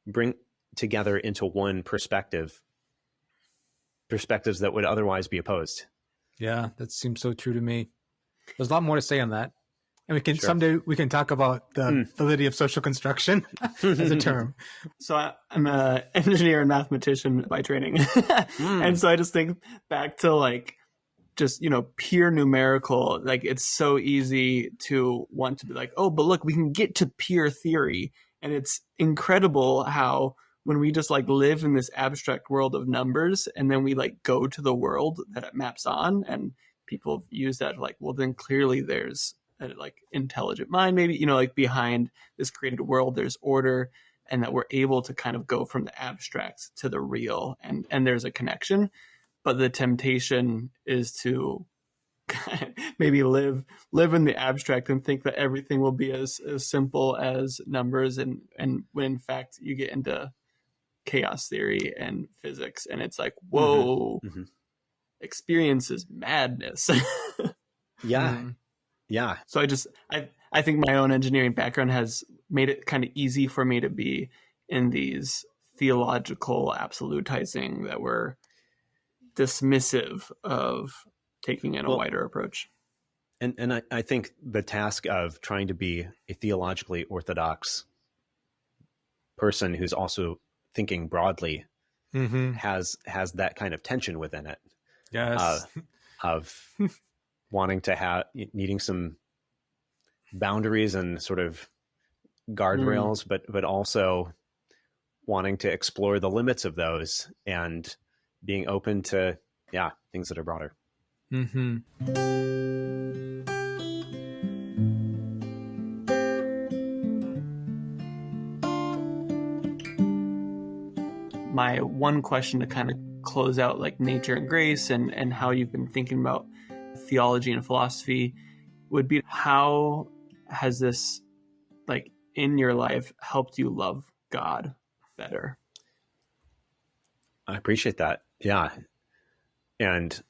bring together into one perspectives that would otherwise be opposed. Yeah, that seems so true to me. There's a lot more to say on that. And we can someday we can talk about the validity of social construction as a term. So I'm an engineer and mathematician by training. And so I just think back to just, pure numerical, it's so easy to want to be like, oh, but look, we can get to pure theory. And it's incredible how when we just live in this abstract world of numbers and then we go to the world that it maps on, and people use that well, then clearly there's an intelligent mind, maybe, behind this created world, there's order, and that we're able to kind of go from the abstract to the real, and there's a connection. But the temptation is to maybe live in the abstract and think that everything will be as simple as numbers, and when in fact you get into chaos theory and physics and it's whoa, experience is madness. Yeah. So I think my own engineering background has made it kind of easy for me to be in these theological absolutizing that were dismissive of taking in a wider approach. And I think the task of trying to be a theologically orthodox person who's also thinking broadly has that kind of tension within it. Yes. Of wanting to needing some boundaries and sort of guardrails, but also wanting to explore the limits of those and being open to, things that are broader. My one question to kind of close out nature and grace and how you've been thinking about theology and philosophy would be, how has this in your life helped you love God better? I appreciate that. Yeah. And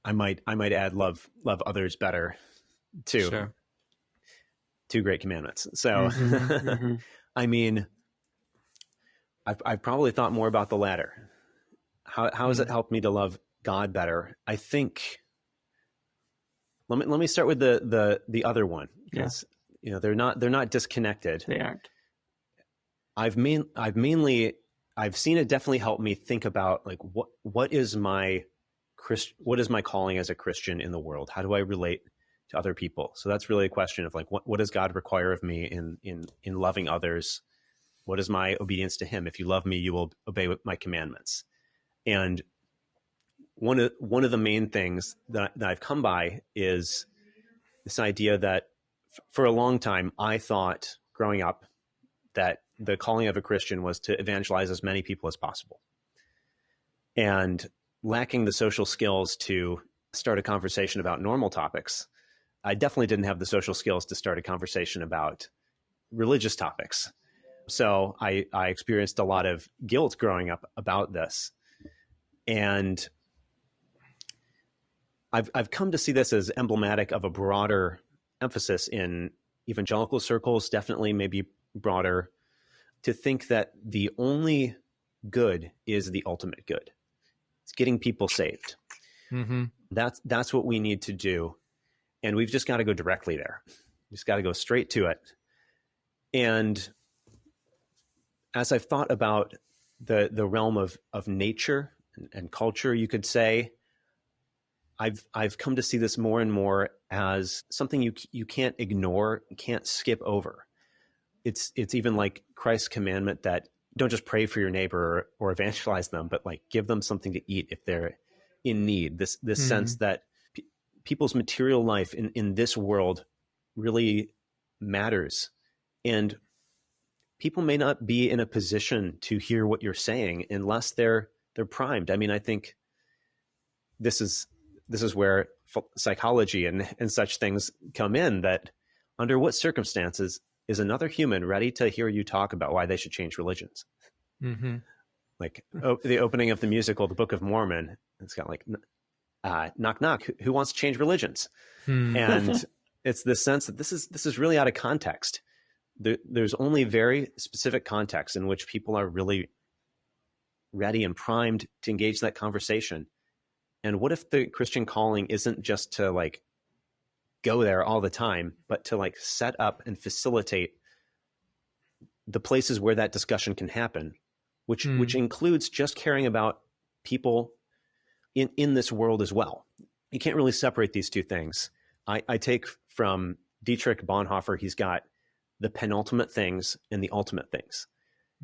I might add love others better too. Sure. 2 great commandments. So I mean, I've probably thought more about the latter. How has it helped me to love God better? I think let me start with the other one, because they're not disconnected. They aren't. I've seen it definitely help me think about what is my calling as a Christian in the world? How do I relate to other people? So that's really a question of what does God require of me in loving others? What is my obedience to him? If you love me, you will obey my commandments. And one of the main things that I've come by is this idea that for a long time, I thought growing up that the calling of a Christian was to evangelize as many people as possible. And lacking the social skills to start a conversation about normal topics, I definitely didn't have the social skills to start a conversation about religious topics. So I experienced a lot of guilt growing up about this. And I've come to see this as emblematic of a broader emphasis in evangelical circles, definitely maybe broader, to think that the only good is the ultimate good. It's getting people saved. Mm-hmm. That's what we need to do. And we've just got to go directly there. Just got to go straight to it. And as I've thought about the realm of nature and culture, you could say, I've come to see this more and more as something you can't ignore, can't skip over. It's even like Christ's commandment that don't just pray for your neighbor or evangelize them, but like give them something to eat if they're in need. This sense that people's material life in this world really matters. And people may not be in a position to hear what you're saying unless they're primed. I mean, I think this is where psychology and such things come in, that under what circumstances is another human ready to hear you talk about why they should change religions? Mm-hmm. Like the opening of the musical, The Book of Mormon, it's got like, knock, knock, who wants to change religions? And it's this sense that this is really out of context. There's only very specific context in which people are really ready and primed to engage that conversation. And what if the Christian calling isn't just to like go there all the time, but to like set up and facilitate the places where that discussion can happen, which includes just caring about people in this world as well. You can't really separate these two things. I take from Dietrich Bonhoeffer, he's got the penultimate things and the ultimate things.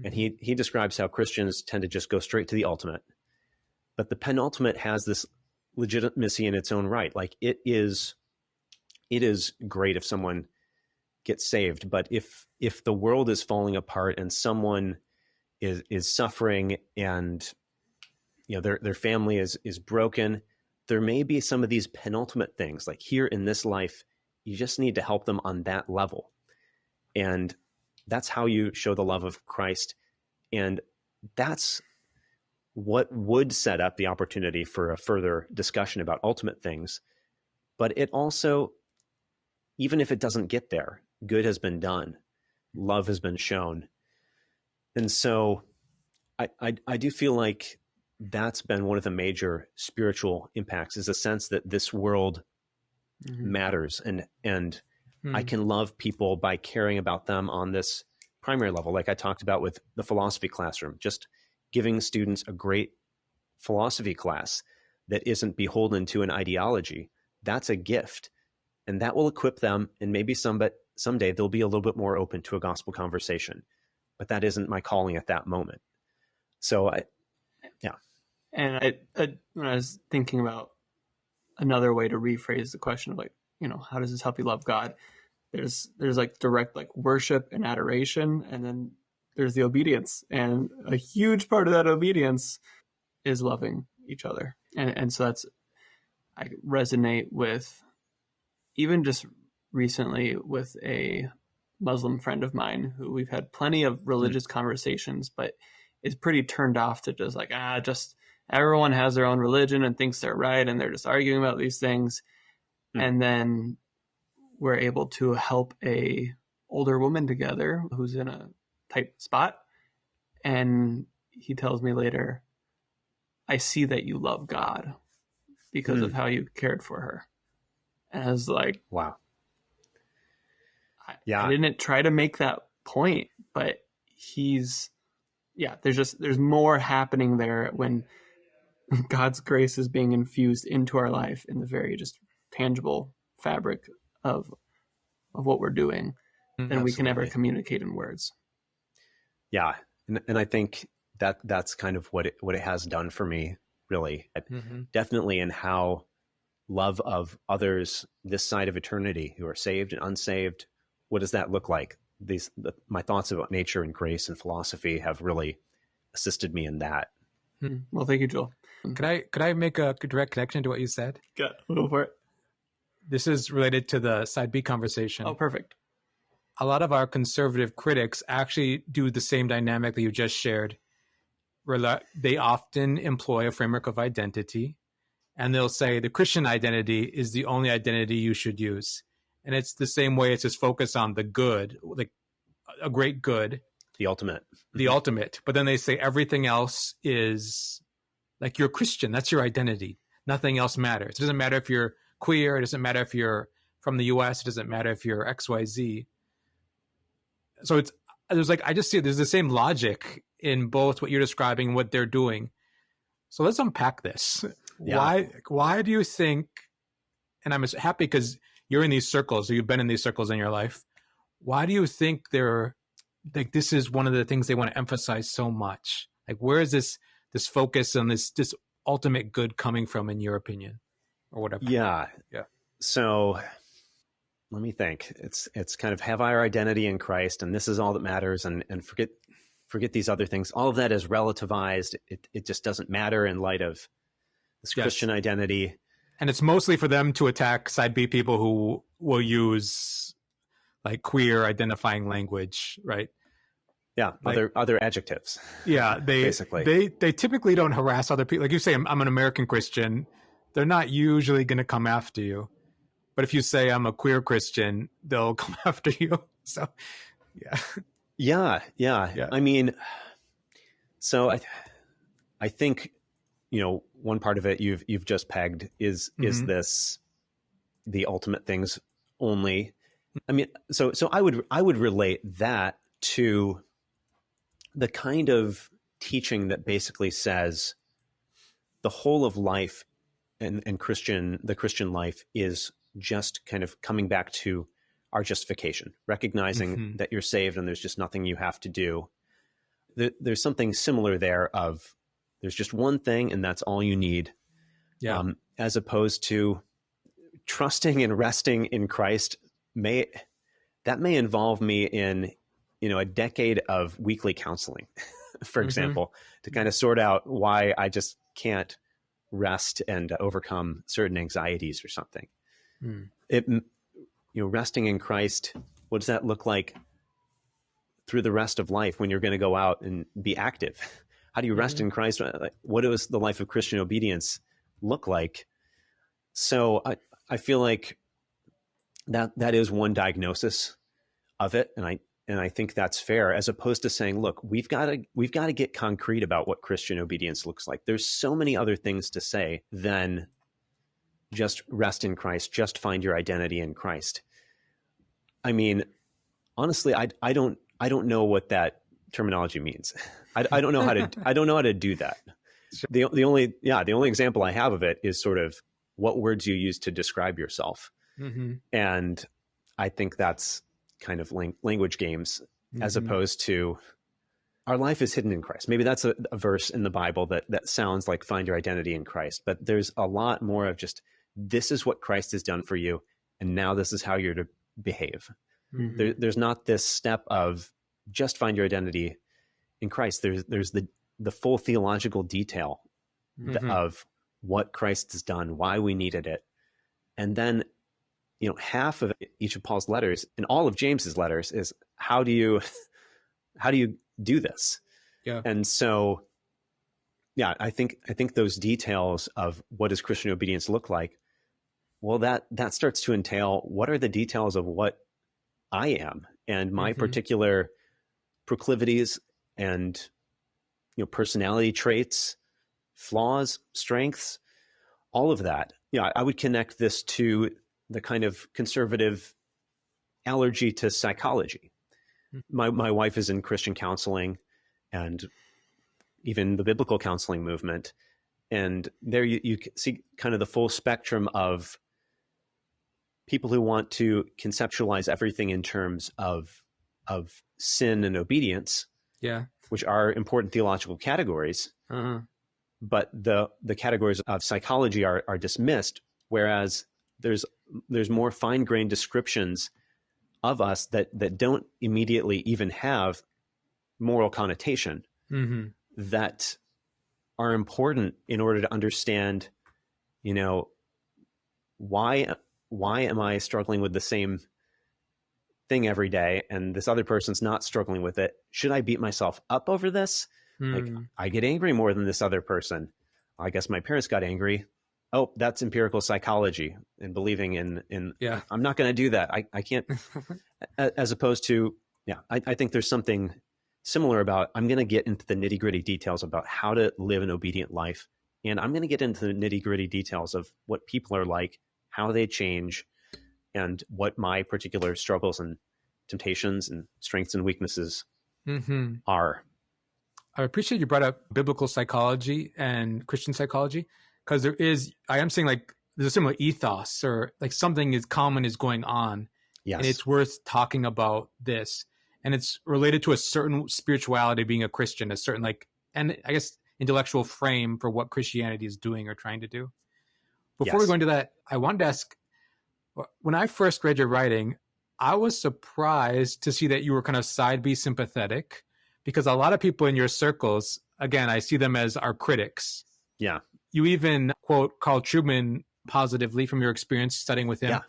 And he describes how Christians tend to just go straight to the ultimate. But the penultimate has this legitimacy in its own right. Like it is great if someone gets saved, but if the world is falling apart and someone is suffering and their family is broken, there may be some of these penultimate things, like here in this life, you just need to help them on that level. And that's how you show the love of Christ. And that's what would set up the opportunity for a further discussion about ultimate things. But it also, even if it doesn't get there, good has been done, love has been shown. And so I do feel like that's been one of the major spiritual impacts, is a sense that this world matters, and I can love people by caring about them on this primary level, like I talked about with the philosophy classroom, just giving students a great philosophy class that isn't beholden to an ideology. That's a gift, and that will equip them, and maybe someday they'll be a little bit more open to a gospel conversation, but that isn't my calling at that moment. So And I when I was thinking about another way to rephrase the question of like, how does this help you love God? There's like direct like worship and adoration, and then there's the obedience. And a huge part of that obedience is loving each other. And so I resonate with, even just recently with a Muslim friend of mine who we've had plenty of religious conversations, but is pretty turned off to just like, just everyone has their own religion and thinks they're right, and they're just arguing about these things. And then we're able to help a older woman together who's in a tight spot. And he tells me later, I see that you love God because of how you cared for her. And I was like, wow. I didn't try to make that point, but there's more happening there when God's grace is being infused into our life in the very just tangible fabric of what we're doing than we can ever communicate in words. Yeah. And I think that's kind of what it has done for me, really. Definitely in how love of others this side of eternity, who are saved and unsaved, what does that look like? My thoughts about nature and grace and philosophy have really assisted me in that. Well, thank you, Joel. Could I make a direct connection to what you said? Go for it. This is related to the side B conversation. Oh, perfect. A lot of our conservative critics actually do the same dynamic that you just shared, where they often employ a framework of identity, and they'll say the Christian identity is the only identity you should use. And it's the same way, it's just focused on the good, like a great good. The ultimate. The ultimate. But then they say everything else is like, you're Christian. That's your identity. Nothing else matters. It doesn't matter if you're queer. It doesn't matter if you're from the US. It doesn't matter if you're XYZ. So I just see there's the same logic in both what you're describing and what they're doing. So let's unpack this. Yeah. Why do you think, and I'm happy because you're in these circles, or you've been in these circles in your life. Why do you think this is one of the things they want to emphasize so much? Like, where is this focus on this ultimate good coming from, in your opinion, or whatever? Yeah. So let me think. It's kind of have our identity in Christ, and this is all that matters, and forget these other things. All of that is relativized. It just doesn't matter in light of this Christian identity. And it's mostly for them to attack side B people who will use like queer identifying language, right? Yeah, like, other adjectives. Yeah, they typically don't harass other people. Like you say, I'm an American Christian. They're not usually going to come after you. But if you say I'm a queer Christian, they'll come after you. So, yeah. I mean, so I think, one part of it you've just pegged is this the ultimate things only. I mean, so I would relate that to the kind of teaching that basically says the whole of life and the Christian life is just kind of coming back to our justification, recognizing that you're saved and there's just nothing you have to do. There's something similar there of there's just one thing and that's all you need. Yeah. As opposed to trusting and resting in Christ may involve me in, a decade of weekly counseling, for example, to kind of sort out why I just can't rest and overcome certain anxieties or something. Resting in Christ, what does that look like through the rest of life when you're going to go out and be active? How do you rest in Christ? What does the life of Christian obedience look like? So I feel like that is one diagnosis of it, and I think that's fair, as opposed to saying, look, we've got to get concrete about what Christian obedience looks like. There's so many other things to say than just rest in Christ, just find your identity in Christ. I mean, honestly, I don't know what that terminology means. I don't know how to do that. The only example I have of it is sort of what words you use to describe yourself. And I think that's kind of language games, as opposed to our life is hidden in Christ. Maybe that's a verse in the Bible that sounds like find your identity in Christ, but there's a lot more of just, this is what Christ has done for you, and now this is how you're to behave. There's not this step of just find your identity in Christ. There's the full theological detail of what Christ has done, why we needed it. And then, half of each of Paul's letters and all of James's letters is how do you do this? Yeah. And so, I think those details of what does Christian obedience look like, well, that starts to entail what are the details of what I am and my particular proclivities and, personality traits, flaws, strengths, all of that. I would connect this to the kind of conservative allergy to psychology. My wife is in Christian counseling and even the biblical counseling movement. And there you see kind of the full spectrum of people who want to conceptualize everything in terms of sin and obedience, which are important theological categories. But the categories of psychology are dismissed, whereas there's more fine-grained descriptions of us that don't immediately even have moral connotation that are important in order to understand, why am I struggling with the same thing every day and this other person's not struggling with it? Should I beat myself up over this? Like, I get angry more than this other person. I guess my parents got angry. Oh, that's empirical psychology and believing in I'm not going to do that. I can't, as opposed to, I think there's something similar about, I'm going to get into the nitty gritty details about how to live an obedient life. And I'm going to get into the nitty gritty details of what people are like, how they change, and what my particular struggles and temptations and strengths and weaknesses are. I appreciate you brought up biblical psychology and Christian psychology, because I am saying like there's a similar ethos, or like something is common is going on. Yes. And it's worth talking about this. And it's related to a certain spirituality, being a Christian, a certain and I guess intellectual frame for what Christianity is doing or trying to do. Before we go into that, I wanted to ask, when I first read your writing, I was surprised to see that you were kind of side B sympathetic, because a lot of people in your circles, again, I see them as our critics. Yeah. You even quote Carl Truman positively from your experience studying with him. Yeah.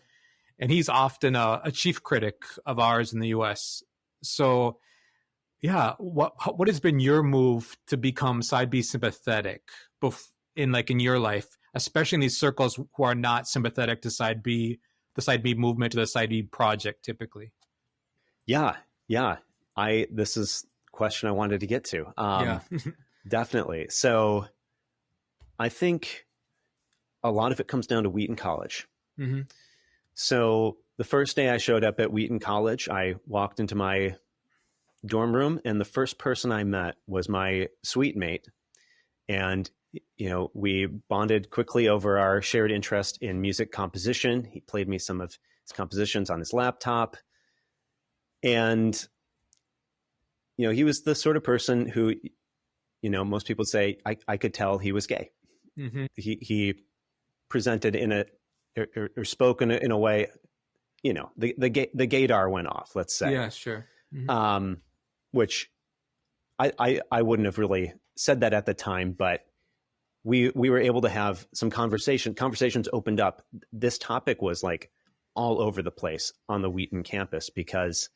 And he's often a chief critic of ours in the US. So yeah, what has been your move to become side B sympathetic in your life, especially in these circles who are not sympathetic to side B, the side B movement, or the side B project typically? Yeah. This is a question I wanted to get to. Definitely. So I think a lot of it comes down to Wheaton College. Mm-hmm. So the first day I showed up at Wheaton College, I walked into my dorm room, and the first person I met was my suite mate. And, we bonded quickly over our shared interest in music composition. He played me some of his compositions on his laptop. And, he was the sort of person who, most people say, I could tell he was gay. Mm-hmm. He presented or spoke in a way, the gaydar went off, let's say. Yeah, sure. Mm-hmm. Which I wouldn't have really said that at the time, but we were able to have some conversations opened up. This topic was like all over the place on the Wheaton campus, because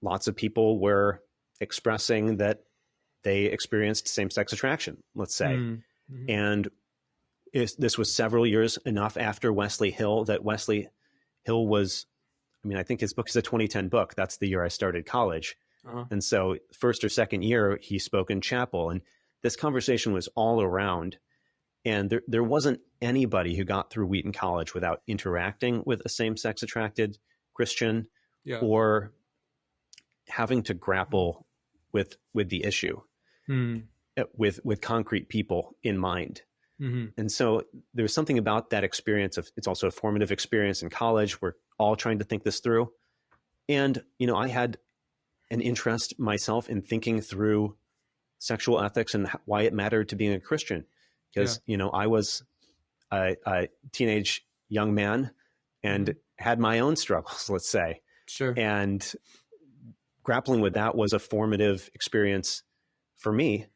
lots of people were expressing that they experienced same-sex attraction, let's say. Mm-hmm. And this was several years enough after Wesley Hill that Wesley Hill was, I think his book is a 2010 book. That's the year I started college. Uh-huh. And so first or second year, he spoke in chapel, and this conversation was all around. And there wasn't anybody who got through Wheaton College without interacting with a same-sex attracted Christian, or having to grapple with the issue with concrete people in mind. Mm-hmm. And so there's something about that experience it's also a formative experience in college. We're all trying to think this through. And, I had an interest myself in thinking through sexual ethics and why it mattered to being a Christian. Because, I was a teenage young man and had my own struggles, let's say. Sure. And grappling with that was a formative experience for me.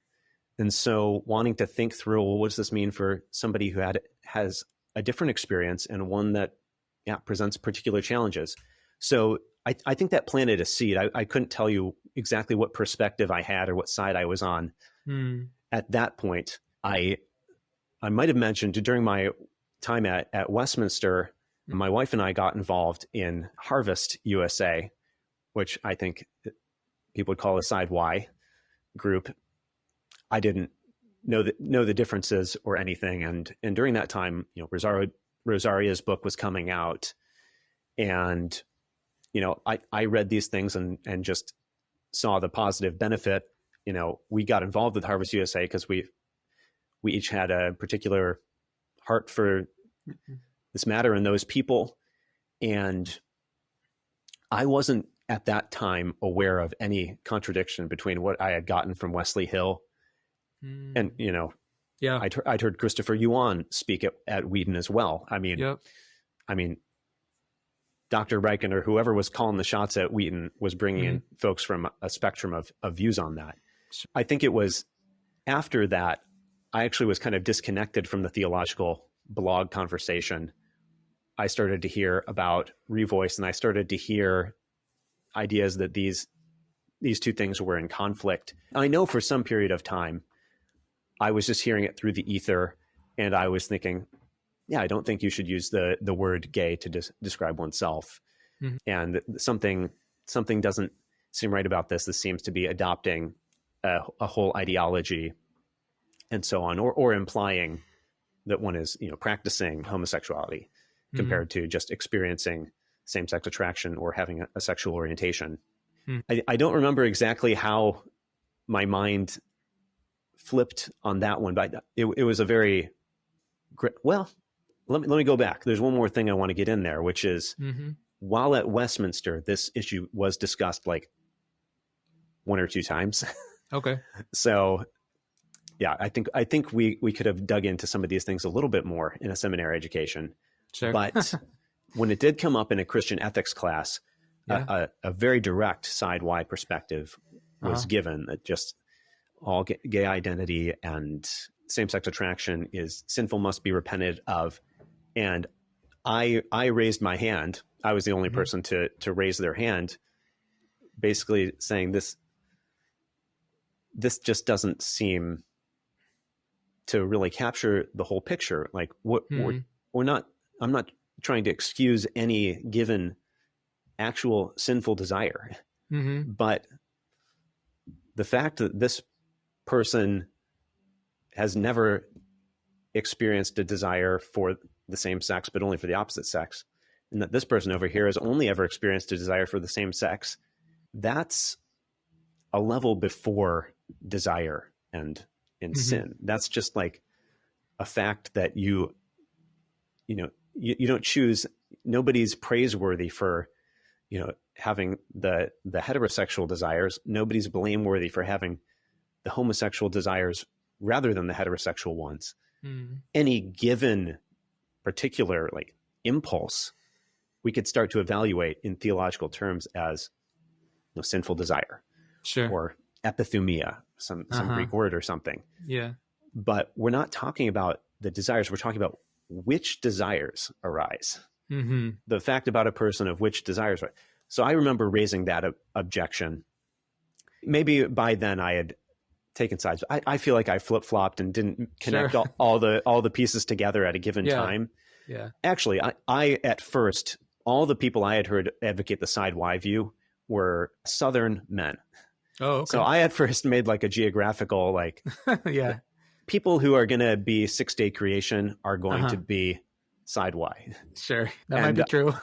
And so wanting to think through, well, what does this mean for somebody who has a different experience, and one that presents particular challenges. So I think that planted a seed. I couldn't tell you exactly what perspective I had or what side I was on. At that point. I might have mentioned during my time at Westminster, my wife and I got involved in Harvest USA, which I think people would call a side Y group. I didn't know the differences or anything. And during that time, Rosaria's book was coming out, and, I read these things and just saw the positive benefit. We got involved with Harvest USA because we each had a particular heart for this matter and those people. And I wasn't at that time aware of any contradiction between what I had gotten from Wesley Hill. And, I'd heard Christopher Yuan speak at Wheaton as well. Dr. Riken or whoever was calling the shots at Wheaton was bringing in folks from a spectrum of views on that. I think it was after that, I actually was kind of disconnected from the theological blog conversation. I started to hear about Revoice, and I started to hear ideas that these two things were in conflict. I know for some period of time, I was just hearing it through the ether, and I was thinking, I don't think you should use the word gay to describe oneself. And something doesn't seem right about this. This seems to be adopting a whole ideology and so on, or implying that one is, practicing homosexuality compared to just experiencing same-sex attraction or having a sexual orientation. I don't remember exactly how my mind flipped on that one, but it was a very great, well, let me go back. There's one more thing I want to get in there, which is while at Westminster, this issue was discussed like 1 or 2 times. Okay. So yeah, I think we could have dug into some of these things a little bit more in a seminary education. Sure. But when it did come up in a Christian ethics class, a very direct side-wide perspective was given that just all gay identity and same-sex attraction is sinful, must be repented of. And I raised my hand. I was the only person to raise their hand, basically saying this just doesn't seem to really capture the whole picture. Like we're not, I'm not trying to excuse any given actual sinful desire, but the fact that this person has never experienced a desire for the same sex, but only for the opposite sex, and that this person over here has only ever experienced a desire for the same sex, that's a level before desire and sin. That's just like a fact that you don't choose. Nobody's praiseworthy for, having the heterosexual desires. Nobody's blameworthy for having the homosexual desires rather than the heterosexual ones. Any given particular like impulse, we could start to evaluate in theological terms as sinful desire, or epithumia, some Greek word or something. Yeah. But we're not talking about the desires. We're talking about which desires arise. The fact about a person of which desires arise. So I remember raising that objection. Maybe by then I had taken sides. I feel like I flip-flopped and didn't connect all the pieces together at a given time. Yeah. Actually, I at first, all the people I had heard advocate the side Y view were Southern men. Oh, okay. So I at first made like a geographical, like, people who are going to be 6-day creation are going to be side Y. Sure. That might be true.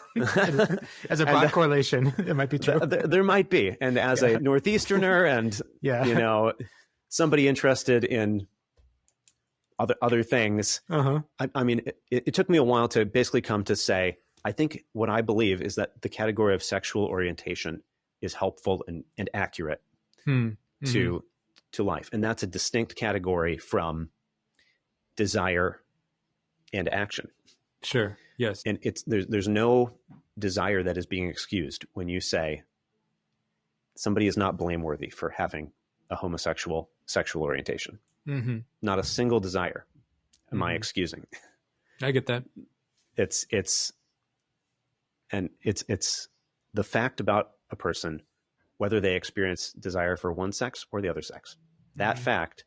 As a broad correlation, it might be true. There might be. And as a Northeasterner and, somebody interested in other things, I mean, it took me a while to basically come to say, I think what I believe is that the category of sexual orientation is helpful and accurate to life. And that's a distinct category from desire and action. Sure. Yes. And there's no desire that is being excused when you say somebody is not blameworthy for having a homosexual sexual orientation. Not a single desire am I excusing. I get that. It's the fact about a person, whether they experience desire for one sex or the other sex. That fact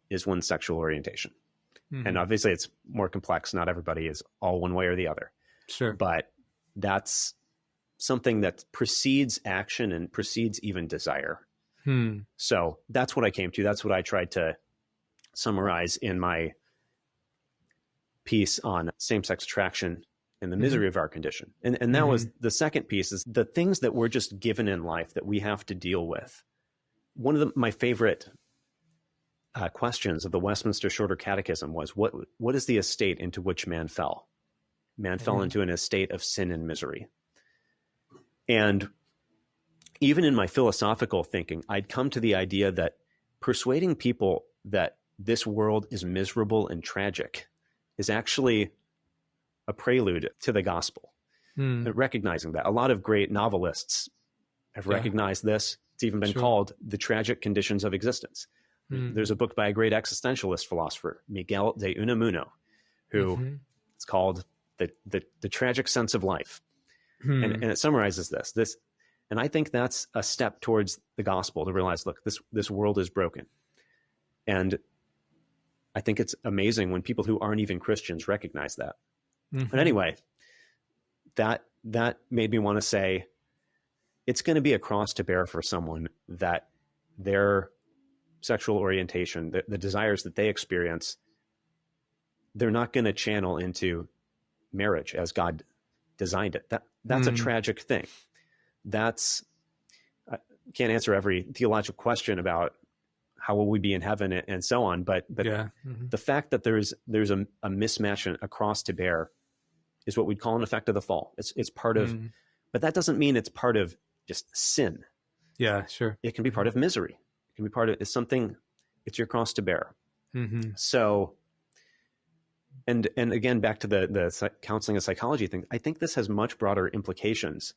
is one's sexual orientation. And obviously it's more complex. Not everybody is all one way or the other. Sure. But that's something that precedes action and precedes even desire. So that's what I came to. That's what I tried to summarize in my piece on same-sex attraction and the misery of our condition. And that was the second piece, is the things that we're just given in life that we have to deal with. One of my favorite questions of the Westminster Shorter Catechism was, what is the estate into which man fell? Man fell into an estate of sin and misery. And even in my philosophical thinking, I'd come to the idea that persuading people that this world is miserable and tragic is actually a prelude to the gospel. Recognizing that. A lot of great novelists have recognized this. It's even been called the tragic conditions of existence. There's a book by a great existentialist philosopher, Miguel de Unamuno, who it's called the tragic sense of life. And it summarizes this. And I think that's a step towards the gospel, to realize, look, this world is broken. And I think it's amazing when people who aren't even Christians recognize that. But anyway, that made me want to say, it's going to be a cross to bear for someone that their sexual orientation, the desires that they experience, they're not going to channel into marriage as God designed it. That's a tragic thing. I can't answer every theological question about how will we be in heaven and so on, but the fact that there's a mismatch and a cross to bear is what we'd call an effect of the fall. It's part of, but that doesn't mean it's part of just sin. Yeah, sure. It can be part of misery. It can be part of, it's your cross to bear. So, and again, back to the counseling and psychology thing, I think this has much broader implications.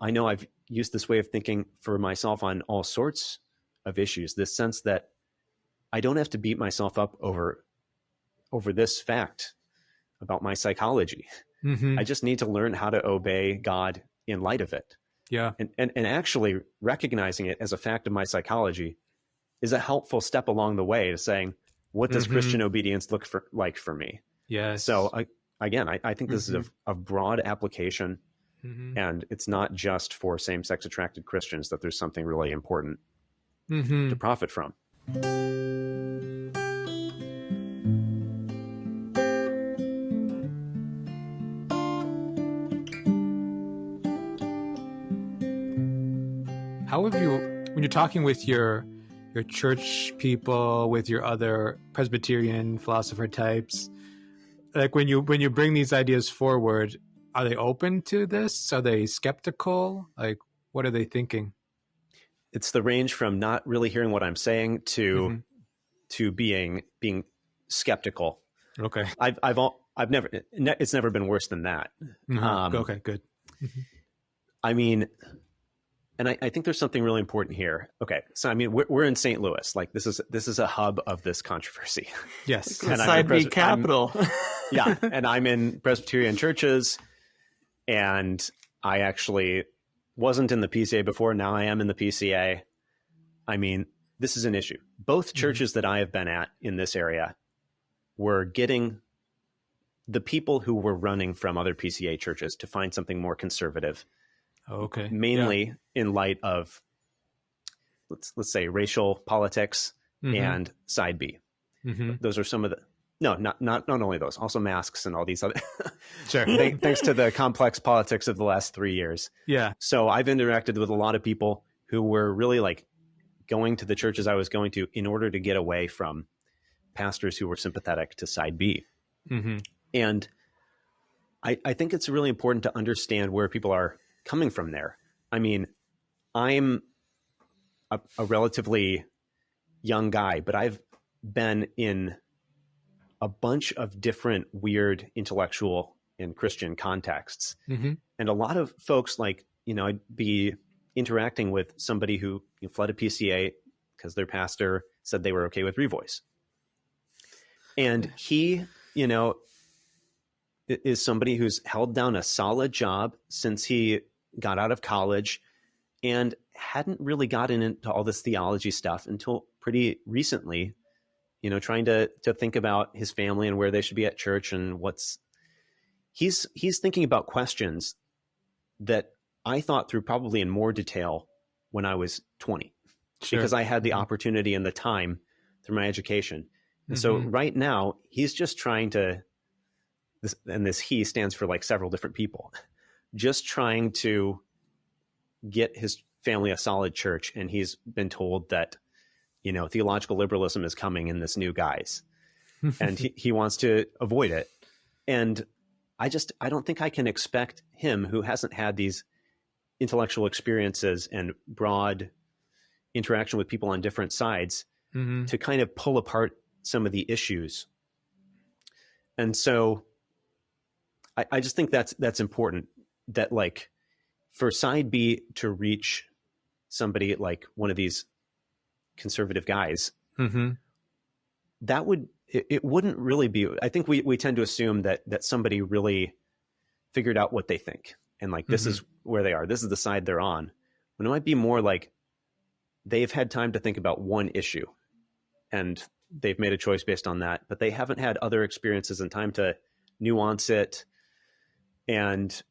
I know I've used this way of thinking for myself on all sorts of issues, this sense that I don't have to beat myself up over this fact about my psychology. I just need to learn how to obey God in light of it. Yeah. And actually recognizing it as a fact of my psychology is a helpful step along the way to saying, what does Christian obedience look like for me? Yes. So I think this is a broad application, and it's not just for same-sex attracted Christians that there's something really important to profit from. How have you, when you're talking with your church people, with your other Presbyterian philosopher types, like when you bring these ideas forward, are they open to this? Are they skeptical? Like, what are they thinking? It's the range from not really hearing what I'm saying to being skeptical. Okay. It's never been worse than that. Okay, good. I mean, and I think there's something really important here. Okay, so I mean, we're in St. Louis. Like this is a hub of this controversy. Yes, and Side B capital. Yeah, and I'm in Presbyterian churches, and I actually wasn't in the PCA before. Now I am in the PCA. I mean, this is an issue. Both churches that I have been at in this area were getting the people who were running from other PCA churches to find something more conservative. Okay. Mainly in light of, let's say, racial politics and Side B. Those are some of the, not only those, also masks and all these other, sure. Thanks to the complex politics of the last 3 years. Yeah. So I've interacted with a lot of people who were really like going to the churches I was going to in order to get away from pastors who were sympathetic to Side B. And I think it's really important to understand where people are coming from there. I mean, I'm a relatively young guy, but I've been in a bunch of different weird intellectual and Christian contexts. And a lot of folks, like, I'd be interacting with somebody who fled a PCA because their pastor said they were okay with revoice. And he, is somebody who's held down a solid job since he got out of college and hadn't really gotten into all this theology stuff until pretty recently, trying to think about his family and where they should be at church and he's thinking about questions that I thought through probably in more detail when I was 20, because I had the opportunity and the time through my education. And so right now he's just trying to, this he stands for like several different people, just trying to get his family a solid church. And he's been told that, theological liberalism is coming in this new guise and he wants to avoid it. And I don't think I can expect him, who hasn't had these intellectual experiences and broad interaction with people on different sides, to kind of pull apart some of the issues. And so I just think that's important, that like for Side B to reach somebody like one of these conservative guys, it wouldn't really be, I think we tend to assume that somebody really figured out what they think. And like, this is where they are. This is the side they're on. When it might be more like they've had time to think about one issue and they've made a choice based on that, but they haven't had other experiences and time to nuance it. And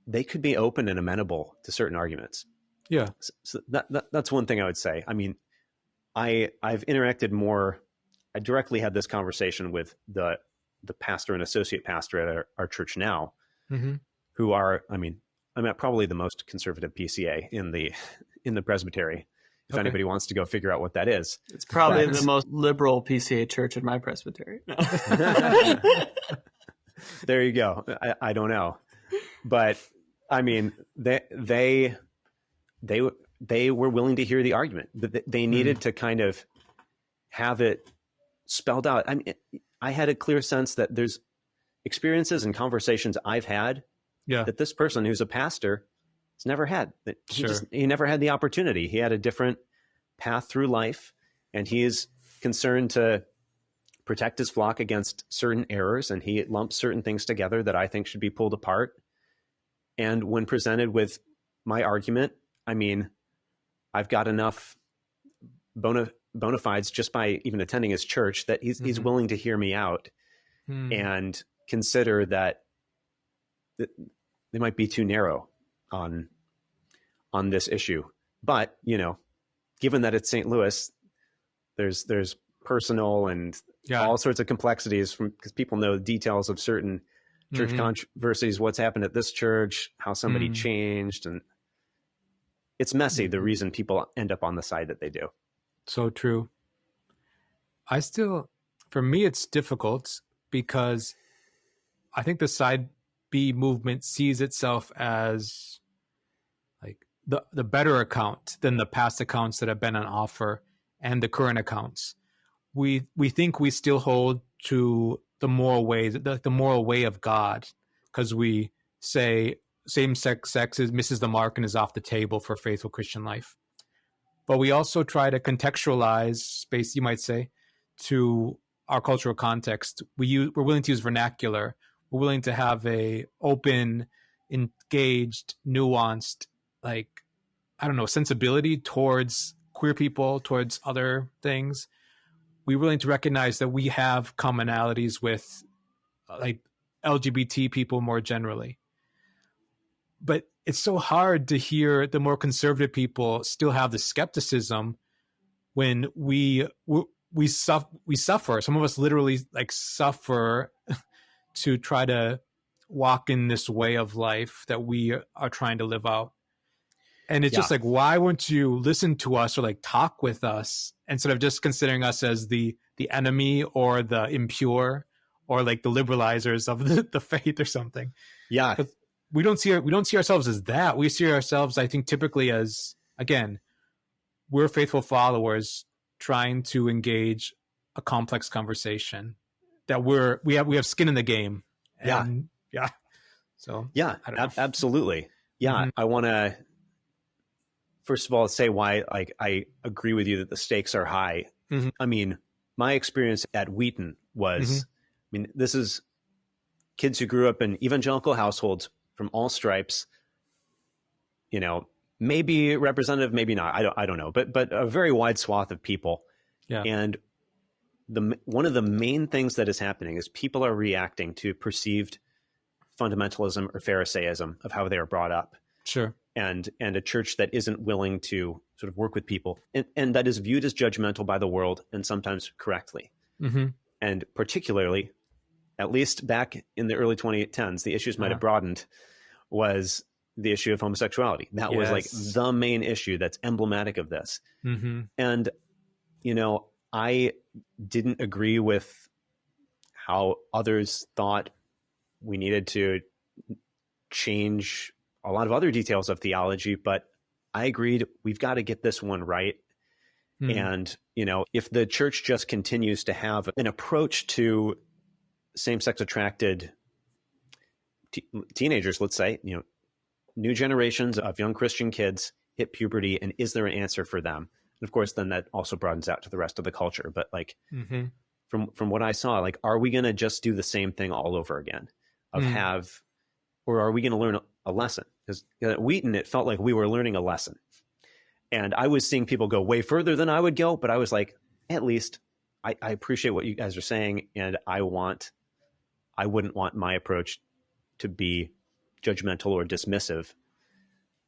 they could be open and amenable to certain arguments. Yeah. So that's one thing I would say. I mean, I've interacted more. I directly had this conversation with the pastor and associate pastor at our church now, Mm-hmm. who are, I mean, I'm at probably the most conservative PCA in the presbytery. If Okay. anybody wants to go figure out what that is, It's probably But- the most liberal PCA church in my presbytery. No. there you go. I don't know, but I mean, they were willing to hear the argument, but they needed to kind of have it spelled out. I mean, I had a clear sense that there's experiences and conversations I've had that this person who's a pastor has never had. That he never had the opportunity. He had a different path through life, and he is concerned to protect his flock against certain errors, and he lumps certain things together that I think should be pulled apart. And when presented with my argument, I mean, I've got enough bona fides just by even attending his church that he's willing to hear me out and consider that they might be too narrow on this issue. But, you know, given that it's St. Louis, there's personal and all sorts of complexities because people know the details of certain church controversies, what's happened at this church, how somebody changed, and it's messy, the reason people end up on the side that they do. So true. For me, it's difficult because I think the side B movement sees itself as like the better account than the past accounts that have been on offer and the current accounts. We think we still hold to the moral way, the moral way of God, because we say same-sex sex misses the mark and is off the table for faithful Christian life. But we also try to contextualize space, you might say, to our cultural context. We're willing to use vernacular. We're willing to have a open, engaged, nuanced, like, I don't know, sensibility towards queer people, towards other things. We're willing to recognize that we have commonalities with like LGBT people more generally. But it's so hard to hear the more conservative people still have the skepticism when we suffer. Some of us literally like suffer to try to walk in this way of life that we are trying to live out. And it's just like, why won't you listen to us or like talk with us instead of just considering us as the enemy or the impure or like the liberalizers of the faith or something? Yeah. We don't see ourselves as that. We see ourselves, I think, typically as, again, we're faithful followers trying to engage a complex conversation that we have skin in the game. And, So absolutely. Yeah. I want to first of all say why I agree with you that the stakes are high. I mean, my experience at Wheaton was, I mean, this is kids who grew up in evangelical households from all stripes, you know, maybe representative, maybe not. I don't know, but a very wide swath of people. Yeah. And one of the main things that is happening is people are reacting to perceived fundamentalism or Pharisaism of how they are brought up. Sure. And a church that isn't willing to sort of work with people and that is viewed as judgmental by the world and sometimes correctly. And particularly, at least back in the early 2010s, the issues might have broadened, was the issue of homosexuality. That was like the main issue that's emblematic of this. And, you know, I didn't agree with how others thought we needed to change a lot of other details of theology, but I agreed we've got to get this one right. And, you know, if the church just continues to have an approach to same-sex attracted teenagers, let's say, you know, new generations of young Christian kids hit puberty, and is there an answer for them? And of course, then that also broadens out to the rest of the culture. But like from what I saw, like, are we going to just do the same thing all over again or are we going to learn a lesson? Because at Wheaton, it felt like we were learning a lesson. And I was seeing people go way further than I would go, but I was like, at least I appreciate what you guys are saying. And I wouldn't want my approach to be judgmental or dismissive.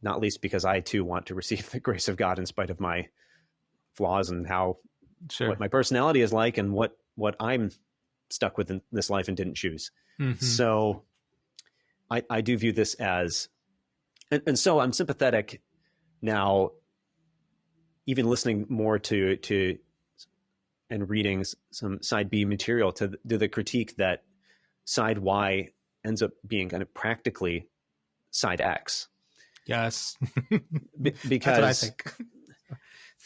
not least because I too want to receive the grace of God in spite of my flaws and what my personality is like and what I'm stuck with in this life and didn't choose. Mm-hmm. So I do view this as, and so I'm sympathetic now, even listening more to and reading some side B material to the critique that side Y ends up being kind of practically side X. Yes. Because that's what I think.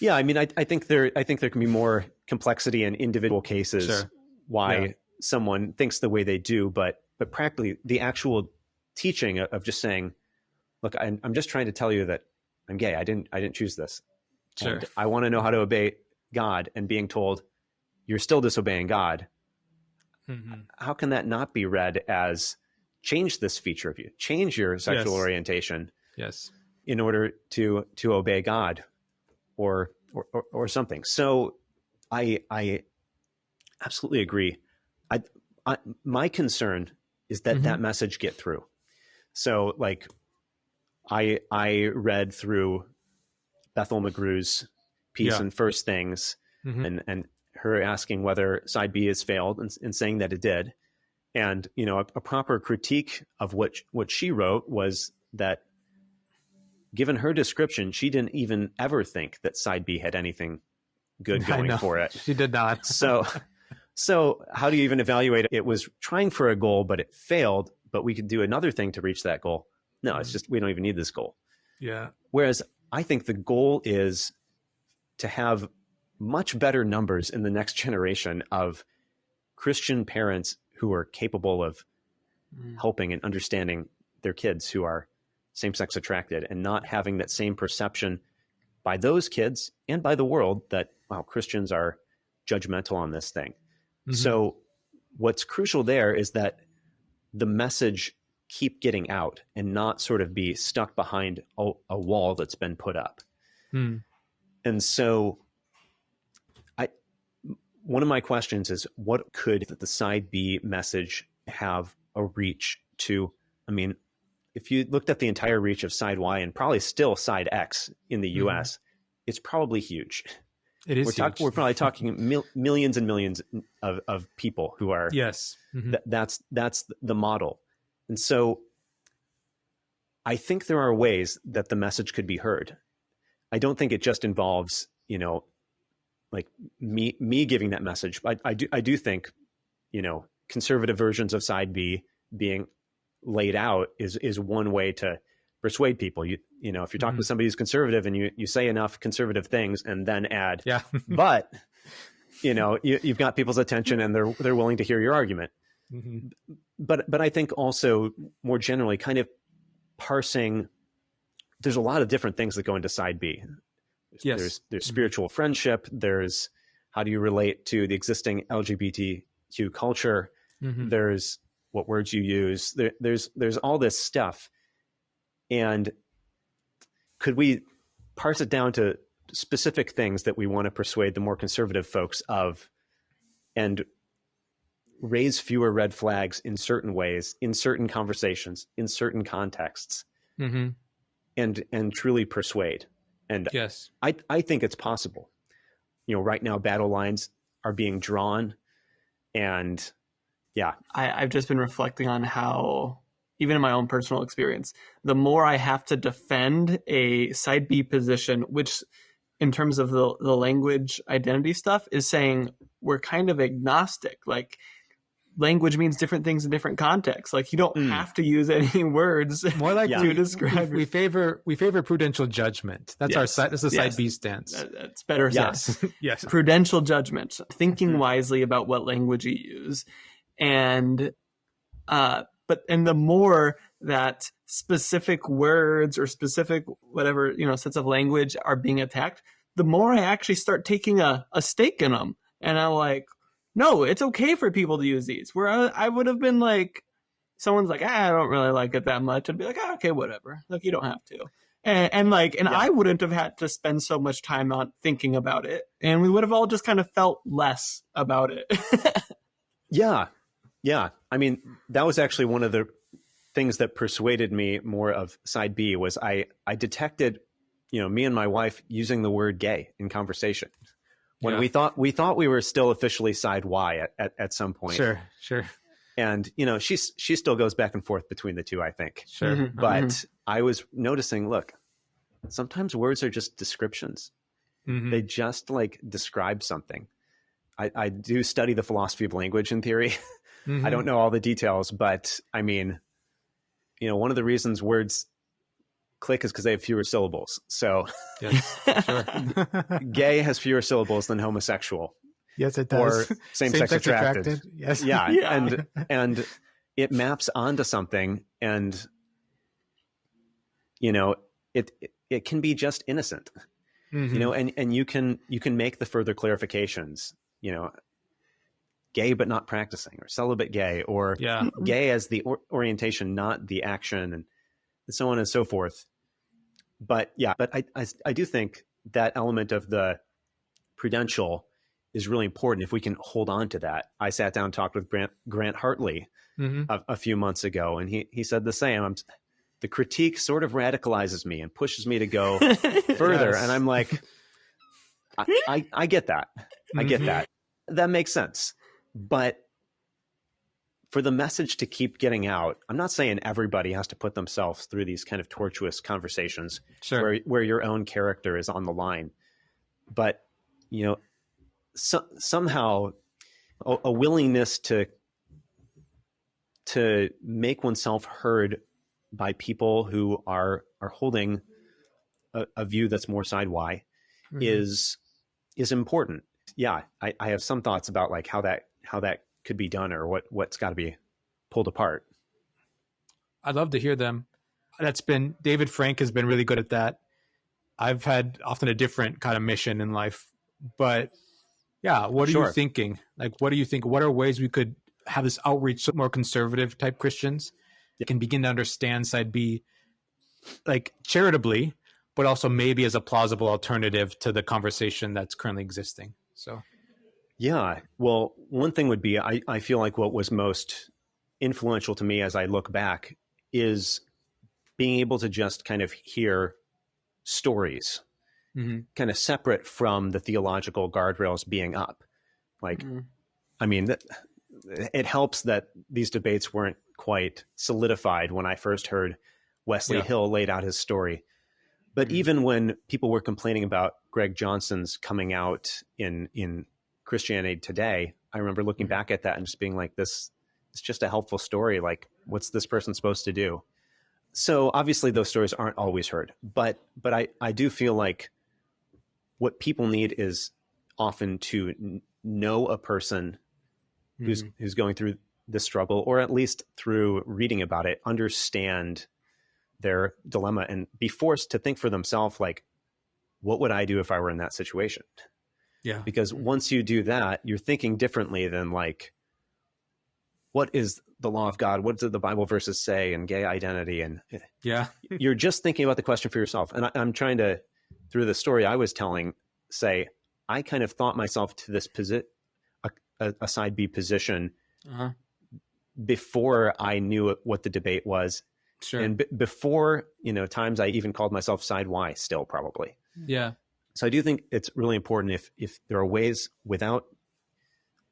Yeah, I mean, I think there can be more complexity in individual cases why someone thinks the way they do, but practically the actual teaching of just saying, look, I'm just trying to tell you that I'm gay. I didn't choose this. Sure. And I want to know how to obey God, and being told you're still disobeying God. Mm-hmm. How can that not be read as change this feature of you, change your sexual orientation, in order to obey God, or something? So I absolutely agree. My concern is that that message get through. So like I read through Bethel McGrew's piece in First Things, and her asking whether side B has failed, and saying that it did. And, you know, a proper critique of what she wrote was that, given her description, she didn't even ever think that side B had anything good going for it. She did not. So how do you even evaluate it? It was trying for a goal, but it failed, but we could do another thing to reach that goal. No, it's just, we don't even need this goal. Yeah. Whereas I think the goal is to have much better numbers in the next generation of Christian parents who are capable of helping and understanding their kids who are same-sex attracted, and not having that same perception by those kids and by the world that, wow, Christians are judgmental on this thing. So what's crucial there is that the message keep getting out and not sort of be stuck behind a wall that's been put up. And so one of my questions is, what could the side B message have a reach to? I mean, if you looked at the entire reach of side Y and probably still side X in the US, it's probably huge. It is huge. We're probably talking millions and millions of people who are, that's the model. And so I think there are ways that the message could be heard. I don't think it just involves, you know, like me giving that message. I do think, you know, conservative versions of side B being laid out is one way to persuade people. You know, if you're talking to somebody who's conservative and you say enough conservative things and then add, but, you know, you've got people's attention and they're willing to hear your argument. But I think also more generally kind of parsing, there's a lot of different things that go into side B. There's spiritual friendship. There's how do you relate to the existing LGBTQ culture? There's what words you use. There's all this stuff. And could we parse it down to specific things that we want to persuade the more conservative folks of, and raise fewer red flags in certain ways, in certain conversations, in certain contexts, and truly persuade? And I think it's possible. You know, right now battle lines are being drawn, and I've just been reflecting on how, even in my own personal experience, the more I have to defend a side B position, which in terms of the language identity stuff is saying we're kind of agnostic. Like, language means different things in different contexts. Like, you don't have to use any words more like to describe. We favor prudential judgment. That's that's the side B stance. That's better. Yes. Prudential judgment, thinking wisely about what language you use. And the more that specific words or specific whatever, you know, sets of language are being attacked, the more I actually start taking a stake in them. And I'm like, no, it's okay for people to use these. Where I would have been like, someone's like, I don't really like it that much. I'd be like, okay, whatever. Like, you don't have to. And I wouldn't have had to spend so much time on thinking about it. And we would have all just kind of felt less about it. Yeah. I mean, that was actually one of the things that persuaded me more of side B was I detected, me and my wife using the word gay in conversation when we thought we were still officially side Y at some point. Sure. And, she still goes back and forth between the two, I think. Sure. Mm-hmm. But I was noticing, look, sometimes words are just descriptions. Mm-hmm. They just like describe something. I do study the philosophy of language in theory. Mm-hmm. I don't know all the details, but I mean, one of the reasons words click is because they have fewer syllables. So Yes, sure. gay has fewer syllables than homosexual. Yes, it does. Or same-sex attracted. Yes. Yeah. And it maps onto something, and it can be just innocent. Mm-hmm. And you can make the further clarifications, gay but not practicing, or celibate gay, or gay as the orientation, not the action, and so on and so forth. But I do think that element of the prudential is really important if we can hold on to that. I sat down and talked with Grant Hartley a few months ago, and he said the same. The critique sort of radicalizes me and pushes me to go further. Yes. And I'm like, I get that. I get that. That makes sense. But for the message to keep getting out, I'm not saying everybody has to put themselves through these kind of tortuous conversations where your own character is on the line. But, somehow a willingness to make oneself heard by people who are holding a view that's more side Y is important. Yeah, I have some thoughts about like how that could be done, or what's got to be pulled apart. I'd love to hear them. David Frank has been really good at that. I've had often a different kind of mission in life, but yeah, what are you thinking? Like, what do you think? What are ways we could have this outreach to more conservative type Christians that can begin to understand side B, like charitably, but also maybe as a plausible alternative to the conversation that's currently existing? So, yeah, well, one thing would be, I feel like what was most influential to me as I look back is being able to just kind of hear stories kind of separate from the theological guardrails being up. Like, I mean, it helps that these debates weren't quite solidified when I first heard Wesley Hill laid out his story. But even when people were complaining about Greg Johnson's coming out in Christianity Today, I remember looking back at that and just being like, this is just a helpful story. Like, what's this person supposed to do? So obviously those stories aren't always heard, but I do feel like what people need is often to know a person who's going through this struggle, or at least through reading about it, understand their dilemma and be forced to think for themselves, like, what would I do if I were in that situation? Yeah. Because once you do that, you're thinking differently than like, what is the law of God? What do the Bible verses say, and gay identity? And you're just thinking about the question for yourself. And I'm trying to, through the story I was telling, say, I kind of thought myself to this a side B position before I knew what the debate was. Sure. And before, times I even called myself side Y still, probably. Yeah. So I do think it's really important if there are ways, without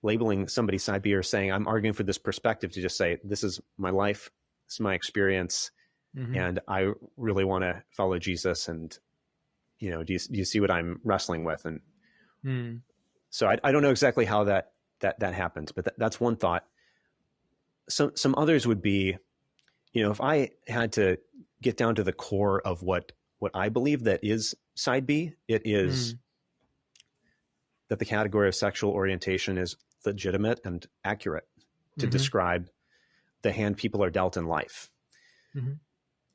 labeling somebody side B or saying I'm arguing for this perspective, to just say, this is my life, this is my experience, and I really want to follow Jesus. And, do you see what I'm wrestling with? And so I don't know exactly how that happens, but that's one thought. Some others would be, if I had to get down to the core of what I believe that is side B, it is that the category of sexual orientation is legitimate and accurate to describe the hand people are dealt in life.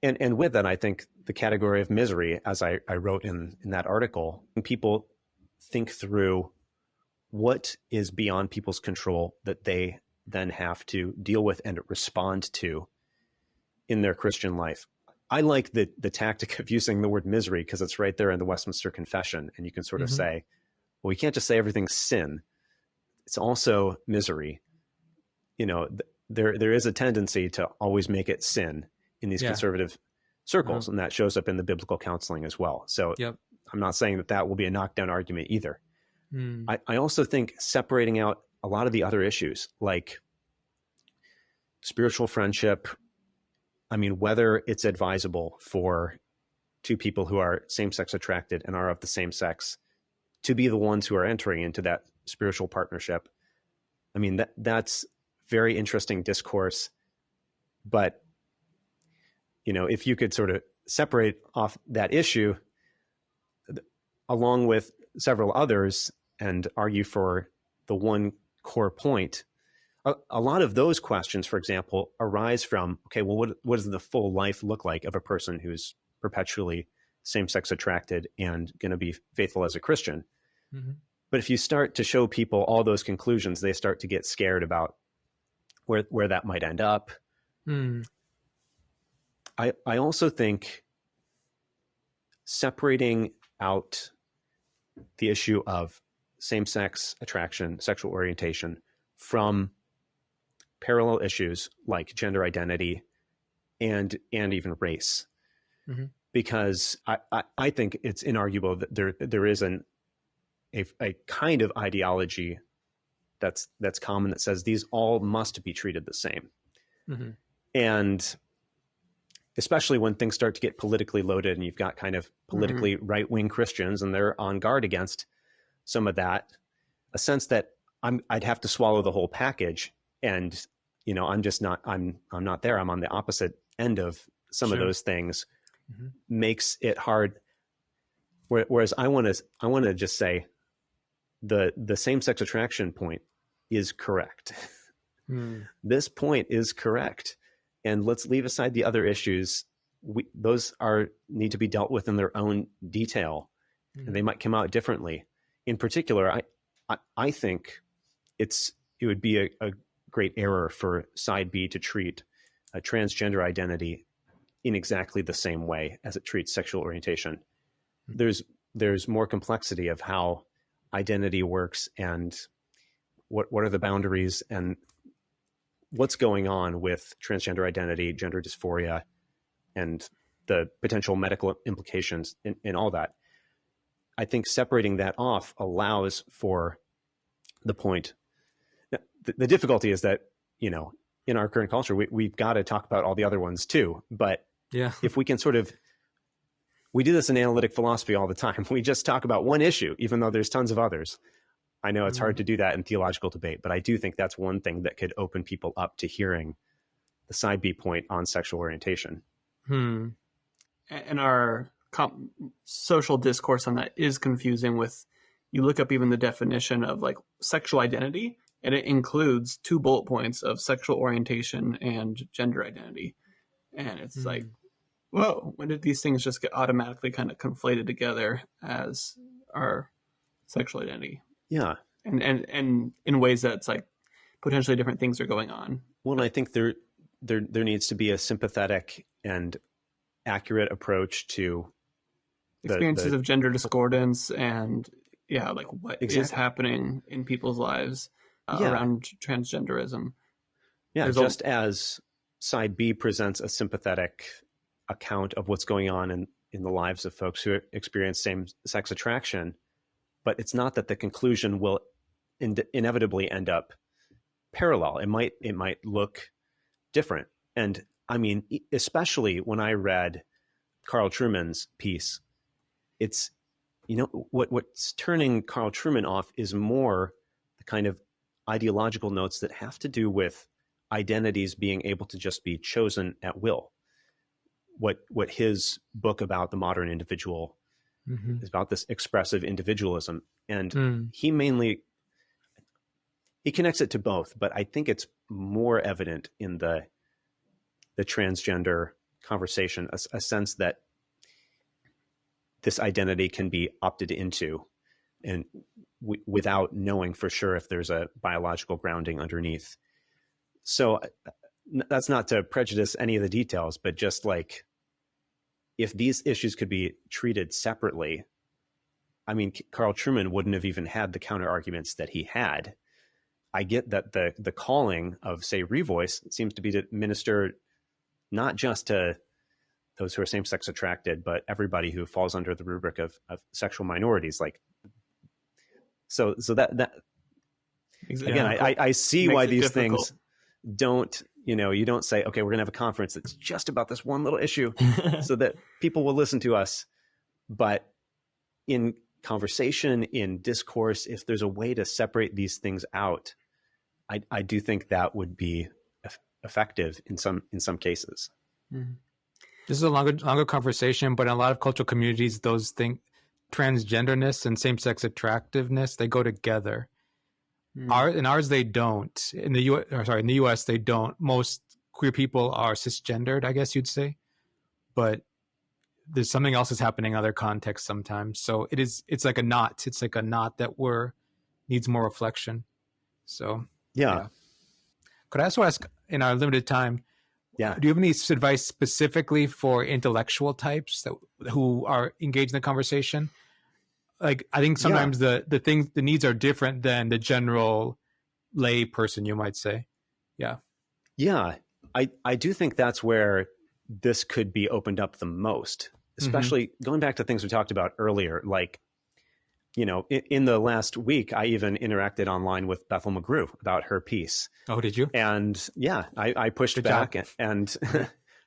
And with that, I think the category of misery, as I wrote in that article, people think through what is beyond people's control that they then have to deal with and respond to in their Christian life. I like the tactic of using the word misery because it's right there in the Westminster Confession. And you can sort of say, well, we can't just say everything's sin. It's also misery. there is a tendency to always make it sin in these conservative circles, and that shows up in the biblical counseling as well. So I'm not saying that will be a knockdown argument either. I also think separating out a lot of the other issues like spiritual friendship, I mean, whether it's advisable for two people who are same-sex attracted and are of the same sex to be the ones who are entering into that spiritual partnership. I mean, that's very interesting discourse. But, you know, if you could sort of separate off that issue along with several others and argue for the one core point, a lot of those questions, for example, arise from, okay, well, what does the full life look like of a person who's perpetually same-sex attracted and going to be faithful as a Christian? But if you start to show people all those conclusions, they start to get scared about where that might end up. I also think separating out the issue of same-sex attraction, sexual orientation from parallel issues like gender identity and even race, because I think it's inarguable that there is a kind of ideology that's common that says these all must be treated the same. And especially when things start to get politically loaded and you've got kind of politically right-wing Christians and they're on guard against some of that, a sense that I'd have to swallow the whole package. And, you know, I'm not there. I'm on the opposite end of some of those things, makes it hard. Whereas I want to just say the same-sex attraction point is correct. This point is correct. And let's leave aside the other issues. Those need to be dealt with in their own detail, and they might come out differently. In particular, I think it would be a great error for side B to treat a transgender identity in exactly the same way as it treats sexual orientation. There's more complexity of how identity works and what are the boundaries and what's going on with transgender identity, gender dysphoria, and the potential medical implications in all that. I think separating that off allows for the point. The difficulty is that, you know, in our current culture, we've got to talk about all the other ones too. But if we can we do this in analytic philosophy all the time. We just talk about one issue, even though there's tons of others. I know it's hard to do that in theological debate, but I do think that's one thing that could open people up to hearing the side B point on sexual orientation. And our social discourse on that is confusing with, you look up even the definition of like sexual identity, and it includes 2 bullet points of sexual orientation and gender identity. And it's like, whoa, when did these things just get automatically kind of conflated together as our sexual identity? Yeah. And in ways that it's like potentially different things are going on. Well, I think there needs to be a sympathetic and accurate approach to experiences of gender discordance and like what is happening in people's lives around transgenderism. Yeah, just as side B presents a sympathetic account of what's going on in the lives of folks who experience same-sex attraction, but it's not that the conclusion will inevitably end up parallel. It might look different. And I mean, especially when I read Carl Trueman's piece, it's, you know, what's turning Carl Trueman off is more the kind of ideological notes that have to do with identities being able to just be chosen at will. What his book about the modern individual is about, this expressive individualism. And he connects it to both, but I think it's more evident in the transgender conversation, a sense that this identity can be opted into and without knowing for sure if there's a biological grounding underneath. So that's not to prejudice any of the details, but just like, if these issues could be treated separately, I mean, Carl Trueman wouldn't have even had the counter arguments that he had. I get that the calling of, say, Revoice seems to be to minister not just to those who are same-sex attracted, but everybody who falls under the rubric of sexual minorities. Like, so that again, I see why these things don't, you don't say, okay, we're going to have a conference that's just about this one little issue so that people will listen to us. But in conversation, in discourse, if there's a way to separate these things out, I do think that would be effective in some cases. Mm-hmm. This is a longer conversation, but in a lot of cultural communities, those things, transgenderness and same-sex attractiveness, they go together. In ours, they don't. In the U.S., they don't. Most queer people are cisgendered, I guess you'd say, but there's something else that's happening in other contexts sometimes. So it's like a knot. It's like a knot that needs more reflection. So yeah. Could I also ask, in our limited time, do you have any advice specifically for intellectual types who are engaged in the conversation? Like, I think sometimes the needs are different than the general lay person, you might say. Yeah. Yeah. I do think that's where this could be opened up the most, especially going back to things we talked about earlier. Like, in the last week, I even interacted online with Bethel McGrew about her piece. Oh, did you? And I pushed back and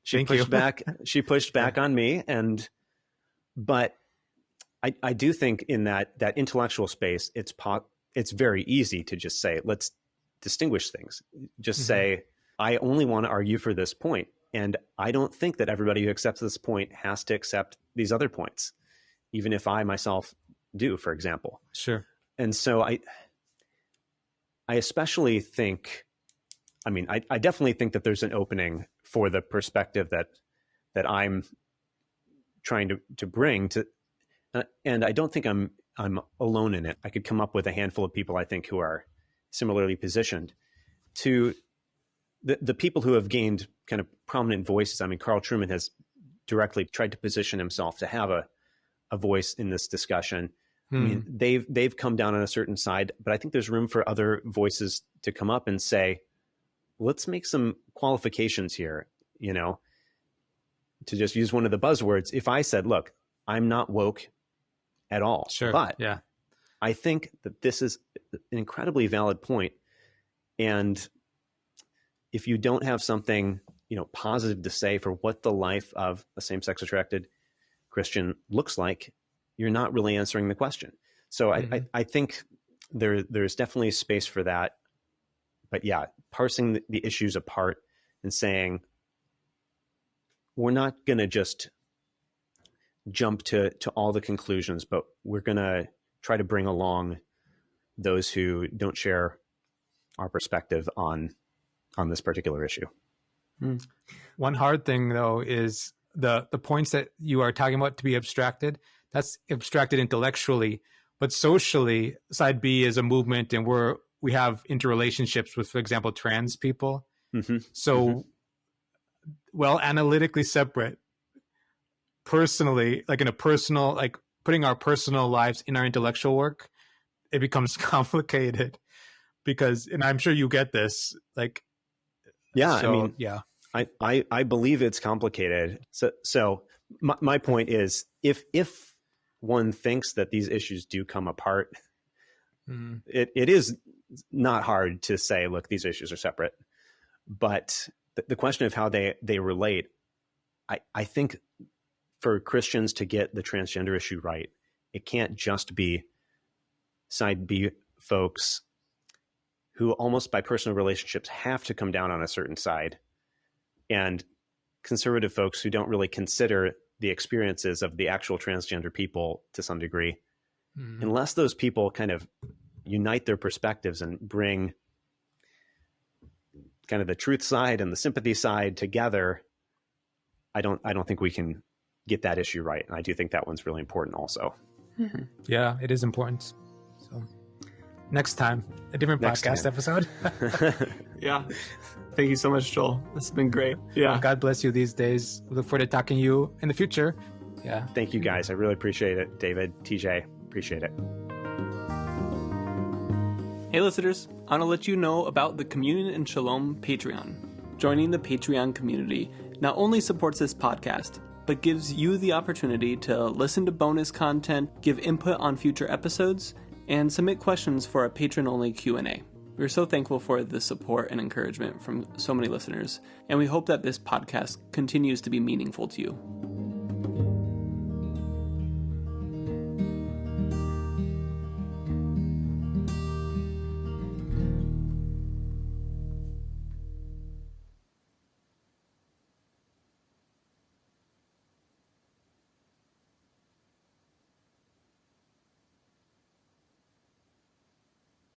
she pushed back on me. But I do think in that intellectual space, it's very easy to just say, let's distinguish things. Just say, I only want to argue for this point. And I don't think that everybody who accepts this point has to accept these other points, even if I myself do, for example. Sure. And so I especially think, I definitely think that there's an opening for the perspective that I'm trying to bring to, and I don't think I'm alone in it. I could come up with a handful of people I think who are similarly positioned. To the people who have gained kind of prominent voices. Carl Trueman has directly tried to position himself to have a voice in this discussion. They've come down on a certain side, but I think there's room for other voices to come up and say, let's make some qualifications here, to just use one of the buzzwords. If I said, look, I'm not woke at all, but I think that this is an incredibly valid point. And if you don't have something, positive to say for what the life of a same-sex attracted Christian looks like, you're not really answering the question. So I think there's definitely space for that. But parsing the issues apart and saying, we're not going to just jump to all the conclusions, but we're going to try to bring along those who don't share our perspective on this particular issue. One hard thing, though, is the points that you are talking about to be abstracted. That's abstracted intellectually, but socially, side B is a movement, and we have interrelationships with, for example, trans people. So, well, analytically separate, personally, like in a personal, like putting our personal lives in our intellectual work, it becomes complicated because, and I'm sure you get this, like, I believe it's complicated. So my point is, if one thinks that these issues do come apart, it is not hard to say, look, these issues are separate. But the question of how they relate, I think for Christians to get the transgender issue right, it can't just be side B folks who almost by personal relationships have to come down on a certain side, and conservative folks who don't really consider the experiences of the actual transgender people to some degree. Unless those people kind of unite their perspectives and bring kind of the truth side and the sympathy side together, I don't think we can get that issue right. And I do think that one's really important also. Yeah, it is important. So next time, a different podcast episode. Yeah. Thank you so much, Joel. This has been great. Yeah. Well, God bless you these days. We look forward to talking to you in the future. Yeah. Thank you, guys. I really appreciate it. David, TJ, appreciate it. Hey listeners, I want to let you know about the Communion and Shalom Patreon. Joining the Patreon community not only supports this podcast, but gives you the opportunity to listen to bonus content, give input on future episodes, and submit questions for a patron-only Q&A. We're so thankful for the support and encouragement from so many listeners, and we hope that this podcast continues to be meaningful to you.